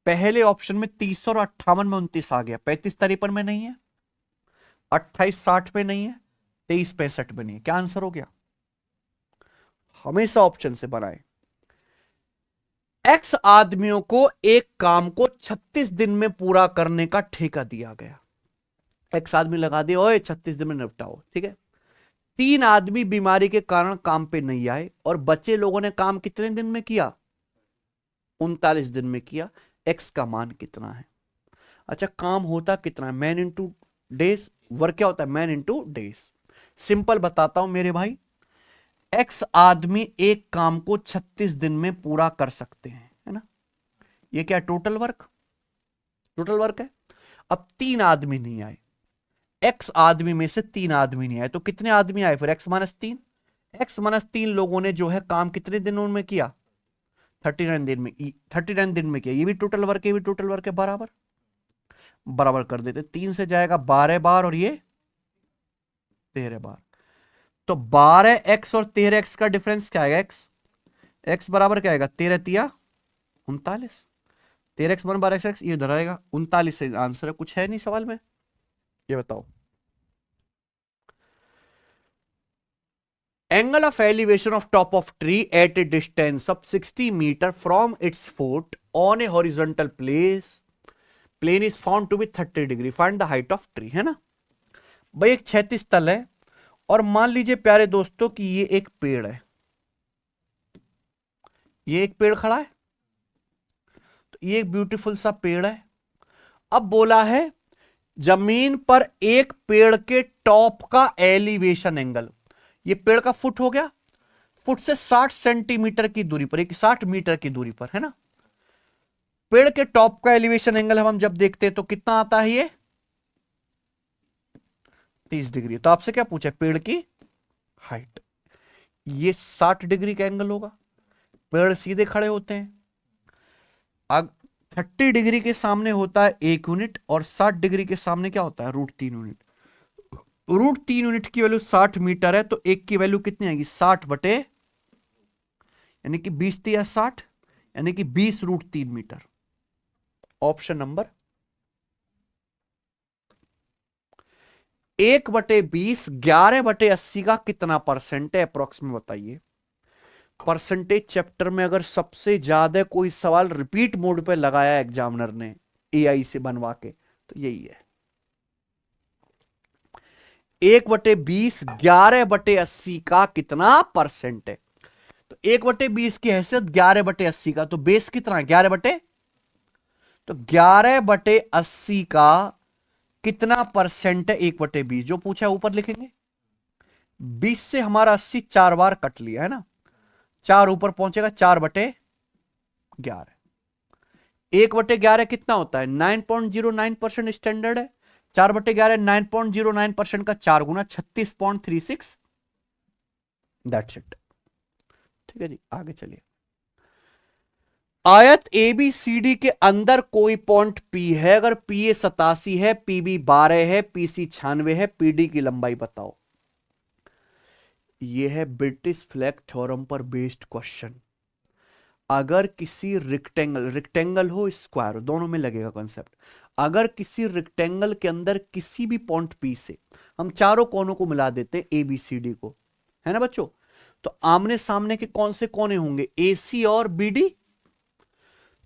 पहले ऑप्शन में 30 और 58 में 29 आ गया, 35-53 में नहीं है, 28-60 में नहीं है, 23-65 में नहीं है। क्या आंसर हो गया? हमेशा ऑप्शन से बनाए। एक्स आदमियों को एक काम को 36 दिन में पूरा करने का ठेका दिया गया। एक्स आदमी लगा दे, ओए 36 दिन में निपटाओ, ठीक है। 3 आदमी बीमारी के कारण काम पे नहीं आए और बचे लोगों ने काम कितने दिन में किया? 39 दिन में किया। एक्स का मान कितना है? अच्छा, काम होता कितना है? Man into days. वर्क क्या होता है? Man into days. सिंपल बताता हूं मेरे भाई, एक्स आदमी एक काम को 36 दिन में पूरा कर सकते हैं, है ना। ये क्या टोटल वर्क? टोटल वर्क है। अब 3 आदमी नहीं आए, एक्स आदमी में से 3 आदमी नहीं आए, तो कितने आदमी आए फिर? x-3। x-3 लोगों ने जो है काम कितने दिनों में किया? 39 दिन में। 39 दिन में किया। ये भी टोटल वर्क है, ये भी टोटल वर्क है, बराबर बराबर कर देते। 3 से जाएगा 12 बार और ये 13 बार, तो 12x और 13x का डिफरेंस क्या आएगा? x बराबर क्या आएगा? 13 तिया 39, 13x बन 12x, ये इधर आएगा 39 से आंसर है। कुछ है नहीं सवाल में, ये बताओ। Angle of elevation of top of tree at a distance of 60 meter from its foot on a horizontal plane is found to be 30 degree. Find the height of tree, है ना भाई। एक 36 तल है और मान लीजिए प्यारे दोस्तों कि ये एक पेड़ है, ये एक पेड़ खड़ा है, तो ये एक ब्यूटीफुल सा पेड़ है। अब बोला है जमीन पर एक पेड़ के टॉप का एलिवेशन एंगल, ये पेड़ का फुट हो गया, फुट से 60 सेंटीमीटर की दूरी पर, 60 मीटर की दूरी पर, है ना। पेड़ के टॉप का एलिवेशन एंगल हम जब देखते हैं तो कितना आता है? ये 30 डिग्री। तो आपसे क्या पूछा? पेड़ की हाइट। ये 60 डिग्री का एंगल होगा, पेड़ सीधे खड़े होते हैं। अब 30 डिग्री के सामने होता है 1 यूनिट और 60 डिग्री के सामने क्या होता है? √3 यूनिट। √3 यूनिट की वैल्यू 60 मीटर है, तो एक की वैल्यू कितनी आएगी? 60 बटे यानी कि 20 या 60 यानी कि 20 √3 मीटर। ऑप्शन नंबर 1/20 11/80 का कितना परसेंट है? अप्रोक्स में बताइए। परसेंटेज चैप्टर में अगर सबसे ज्यादा कोई सवाल रिपीट मोड पे लगाया एग्जामिनर ने एआई से बनवा के, तो यही है। 1/20 11/80 का कितना परसेंट है? तो 1/20 की हैसियत 11/80 का, तो बेस कितना है? 11 तो 11/80 का कितना परसेंट है? 1/20 जो पूछा है ऊपर लिखेंगे। 20 से हमारा 80 4 बार कट लिया है ना, 4 ऊपर पहुंचेगा, 4/11। 1/11 कितना होता है? 9.09% स्टैंडर्ड है। 4/11 9.09% का 4 गुना 36.36। That's it. ठीक है जी, आगे चलिए। आयत ABCD के अंदर कोई पॉइंट P है, अगर PA 87 है, PB 12 है, PC 96 है, PD की लंबाई बताओ। यह है ब्रिटिश फ्लैग थ्योरम पर बेस्ड क्वेश्चन। अगर किसी रेक्टेंगल हो स्क्वायर हो, दोनों में लगेगा कॉन्सेप्ट। अगर किसी रेक्टेंगल के अंदर किसी भी पॉइंट P से हम चारों कोनों को मिला देते हैं ABCD को, है ना बच्चों, तो आमने सामने के कौन से कोने होंगे? AC और BD।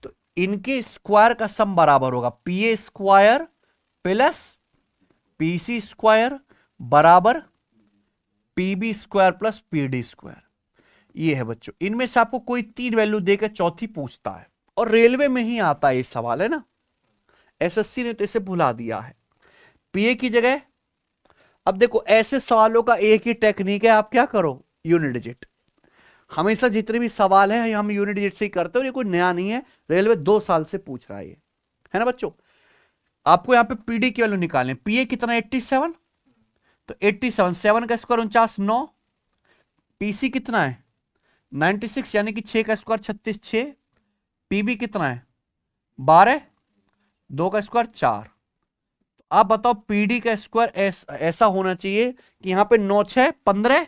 तो इनके स्क्वायर का सम बराबर होगा PA square plus PC square बराबर PB square plus PD square. ये है बच्चों। इनमें से आपको कोई 3 वैल्यू देकर चौथी पूछता है, और रेलवे में ही आता है ये सवाल, है ना। एसएससी ने तो इसे भुला दिया है। पीए की जगह, अब देखो ऐसे सवालों का एक ही टेक्निक है, आप क्या करो, यूनिट डिजिट। हमेशा जितने भी सवाल हैं हम यूनिट डिजिट से ही करते हैं, और ये कोई नया नहीं है, रेलवे 2 साल से पूछ रहा है ये, है ना बच्चों। आपको यहां पे पीडी की वैल्यू निकालने, पीए कितना 87, तो 87, 7 का स्क्वायर 49, 9, पीसी कितना है 96, यानी कि 6 का स्क्वायर 36, 6, पीबी कितना है 12, 2 का स्क्वायर 4। तो आप बताओ पीडी का स्क्वायर ऐसा होना चाहिए कि यहां पे 9 6 15,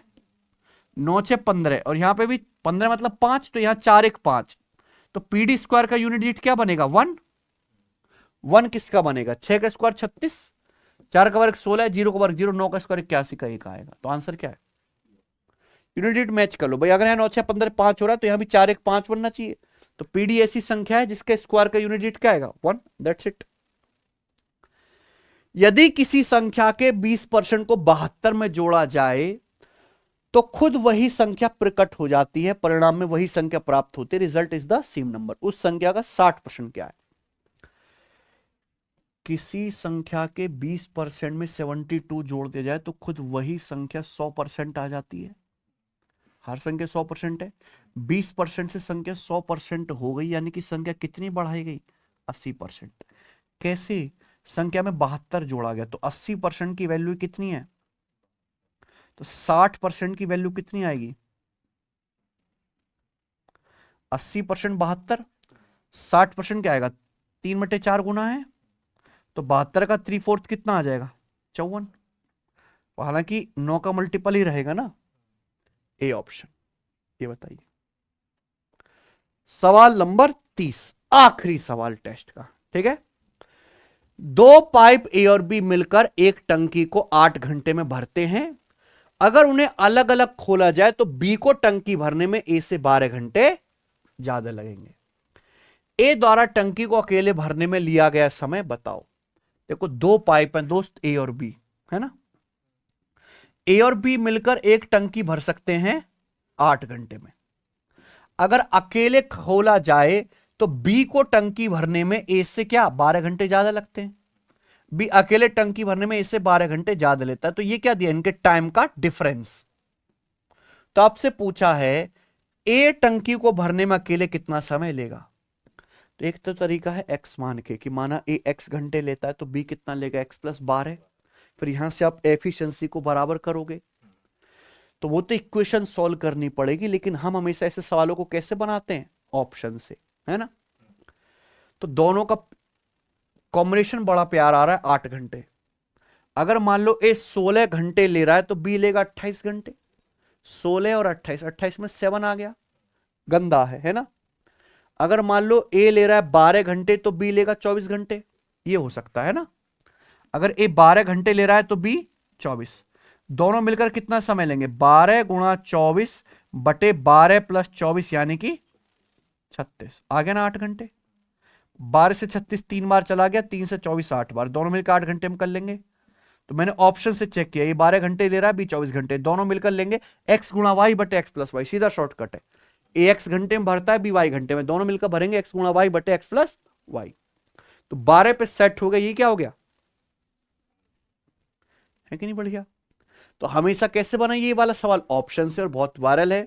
9 6 15, और यहां पे भी 15 मतलब 5, तो यहां 4 1 5, तो पीडी स्क्वायर का यूनिट डिजिट क्या बनेगा 1, 1 किसका बनेगा 6 का स्क्वायर 36, 4 का वर्ग 16, 0 का वर्ग 0, 9 का स्क्वायर 81 का 1 आएगा। तो आंसर क्या है, यूनिट डिजिट मैच कर लो भाई। अगर यहां 9 6 15 5 हो रहा है तो यहां भी 4 1 5 बनना चाहिए। तो पीडी ऐसी संख्या है जिसके स्क्वायर का यूनिट डिजिट क्या आएगा 1, दैट्स इट। यदि किसी संख्या के 20% को 72 में जोड़ा जाए तो खुद वही संख्या प्रकट हो जाती है, परिणाम में वही संख्या प्राप्त होती है, result is the same number. उस संख्या का 60% क्या है, किसी संख्या के 20% में 72 जोड़ दिया जाए तो खुद वही संख्या 100% आ जाती है। हर संख्या 100% है, 20% से संख्या 100% हो गई, यानी कि संख्या कितनी बढ़ाई गई 80%। कैसे, संख्या में 72 जोड़ा गया तो 80% की वैल्यू कितनी है, तो 60% की वैल्यू कितनी आएगी 80% 72, 60% क्या आएगा 3/4 गुना है, तो 72 का 3/4 कितना आ जाएगा 54। हालांकि 9 का मल्टीपल ही रहेगा ना, ए ऑप्शन। ये बताइए सवाल नंबर 30, आखिरी सवाल टेस्ट का, ठीक है। 2 पाइप ए और बी मिलकर एक टंकी को 8 घंटे में भरते हैं। अगर उन्हें अलग अलग खोला जाए तो बी को टंकी भरने में ए से 12 घंटे ज्यादा लगेंगे। ए द्वारा टंकी को अकेले भरने में लिया गया समय बताओ। देखो 2 पाइप हैं दोस्त, ए और बी, है ना। ए और बी मिलकर एक टंकी भर सकते हैं 8 घंटे में। अगर अकेले खोला जाए तो बी को टंकी भरने में ए से क्या 12 घंटे ज्यादा लगते हैं। बी अकेले टंकी भरने में ए से 12 घंटे ज्यादा लेता है। तो ये क्या दिया, इनके टाइम का डिफरेंस। तो आपसे पूछा है ए टंकी को भरने में अकेले कितना समय लेगा। तो एक तो तरीका है एक्स मान के, कि माना ए एक्स घंटे लेता है तो बी कितना लेगा एक्स प्लस 12। फिर यहां से आप एफिशिएंसी को बराबर करोगे, तो वो तो इक्वेशन सॉल्व करनी पड़ेगी। लेकिन हम हमेशा ऐसे सवालों को कैसे बनाते हैं, ऑप्शन से, है ना। तो दोनों का कॉम्बिनेशन बड़ा प्यार आ रहा है 8 घंटे। अगर मान लो ए 16 घंटे ले रहा है तो बी लेगा 28 घंटे। 16 और 28, 28 में 7 आ गया, गंदा है ना। अगर मान लो ए ले रहा है 12 घंटे तो बी लेगा 24 घंटे, ये हो सकता है ना। अगर ए 12 घंटे ले रहा है तो बी 24, दोनों मिलकर कितना समय लेंगे 12 गुणा 24 बटे 12 प्लस 24 यानी कि 36 आ गया ना 8 घंटे। 12 से 36 3 बार चला गया, 3 से 24 8 बार, दोनों मिलकर 8 घंटे में कर लेंगे। तो मैंने ऑप्शन से चेक किया, ये 12 घंटे ले रहा है, बी 24 घंटे, दोनों मिलकर लेंगे एक्स गुणा वाई बटे एक्स प्लस वाई, सीधा शॉर्टकट है। ए एक्स घंटे में भरता है, बी वाई घंटे में, दोनों मिलकर भरेंगे एक्स गुणा वाई बटे एक्स प्लस वाई। तो 12 पे सेट हो गया, ये क्या हो गया, है कि नहीं बढ़िया। तो हमेशा कैसे बना ये वाला सवाल, ऑप्शन से, और बहुत वायरल है।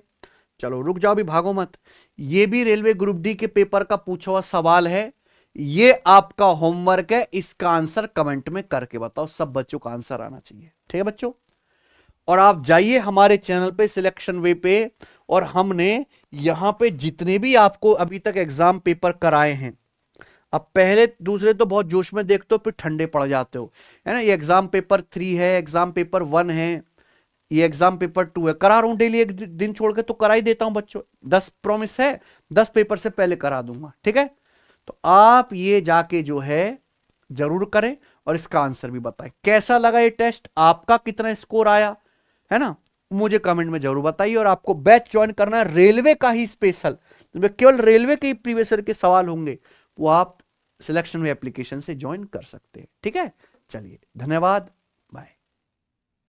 चलो रुक जाओ, भी भागो मत। ये भी रेलवे ग्रुप डी के पेपर का पूछा हुआ सवाल है, ये आपका होमवर्क है। इसका आंसर कमेंट में करके बताओ, सब बच्चों का आंसर आना चाहिए, ठीक है बच्चों। और आप जाइए हमारे चैनल पे सिलेक्शन वे पे, और हमने यहां पे जितने भी आपको अभी तक एग्जाम पेपर कराए हैं, अब पहले दूसरे तो बहुत जोश में देखते हो फिर ठंडे पड़ जाते हो, है ना। ये एग्जाम पेपर 3 है, एग्जाम पेपर 1 है, ये एग्जाम पेपर 2 है। करा रहा हूं डेली, एक दिन छोड़ के तो करा ही देता हूं बच्चों। 10 प्रॉमिस है, 10 पेपर से पहले करा दूंगा, ठीक है। तो आप ये जाके जो है जरूर करें, और इसका आंसर भी बताएं कैसा लगा ये टेस्ट, आपका कितना स्कोर आया, है ना। मुझे कमेंट में जरूर बताइए। और आपको बैच ज्वाइन करना है रेलवे का ही स्पेशल, केवल रेलवे के ही प्रीवियस ईयर के सवाल होंगे, वो आप सिलेक्शन वे एप्लीकेशन से ज्वाइन कर सकते हैं, ठीक है। चलिए धन्यवाद।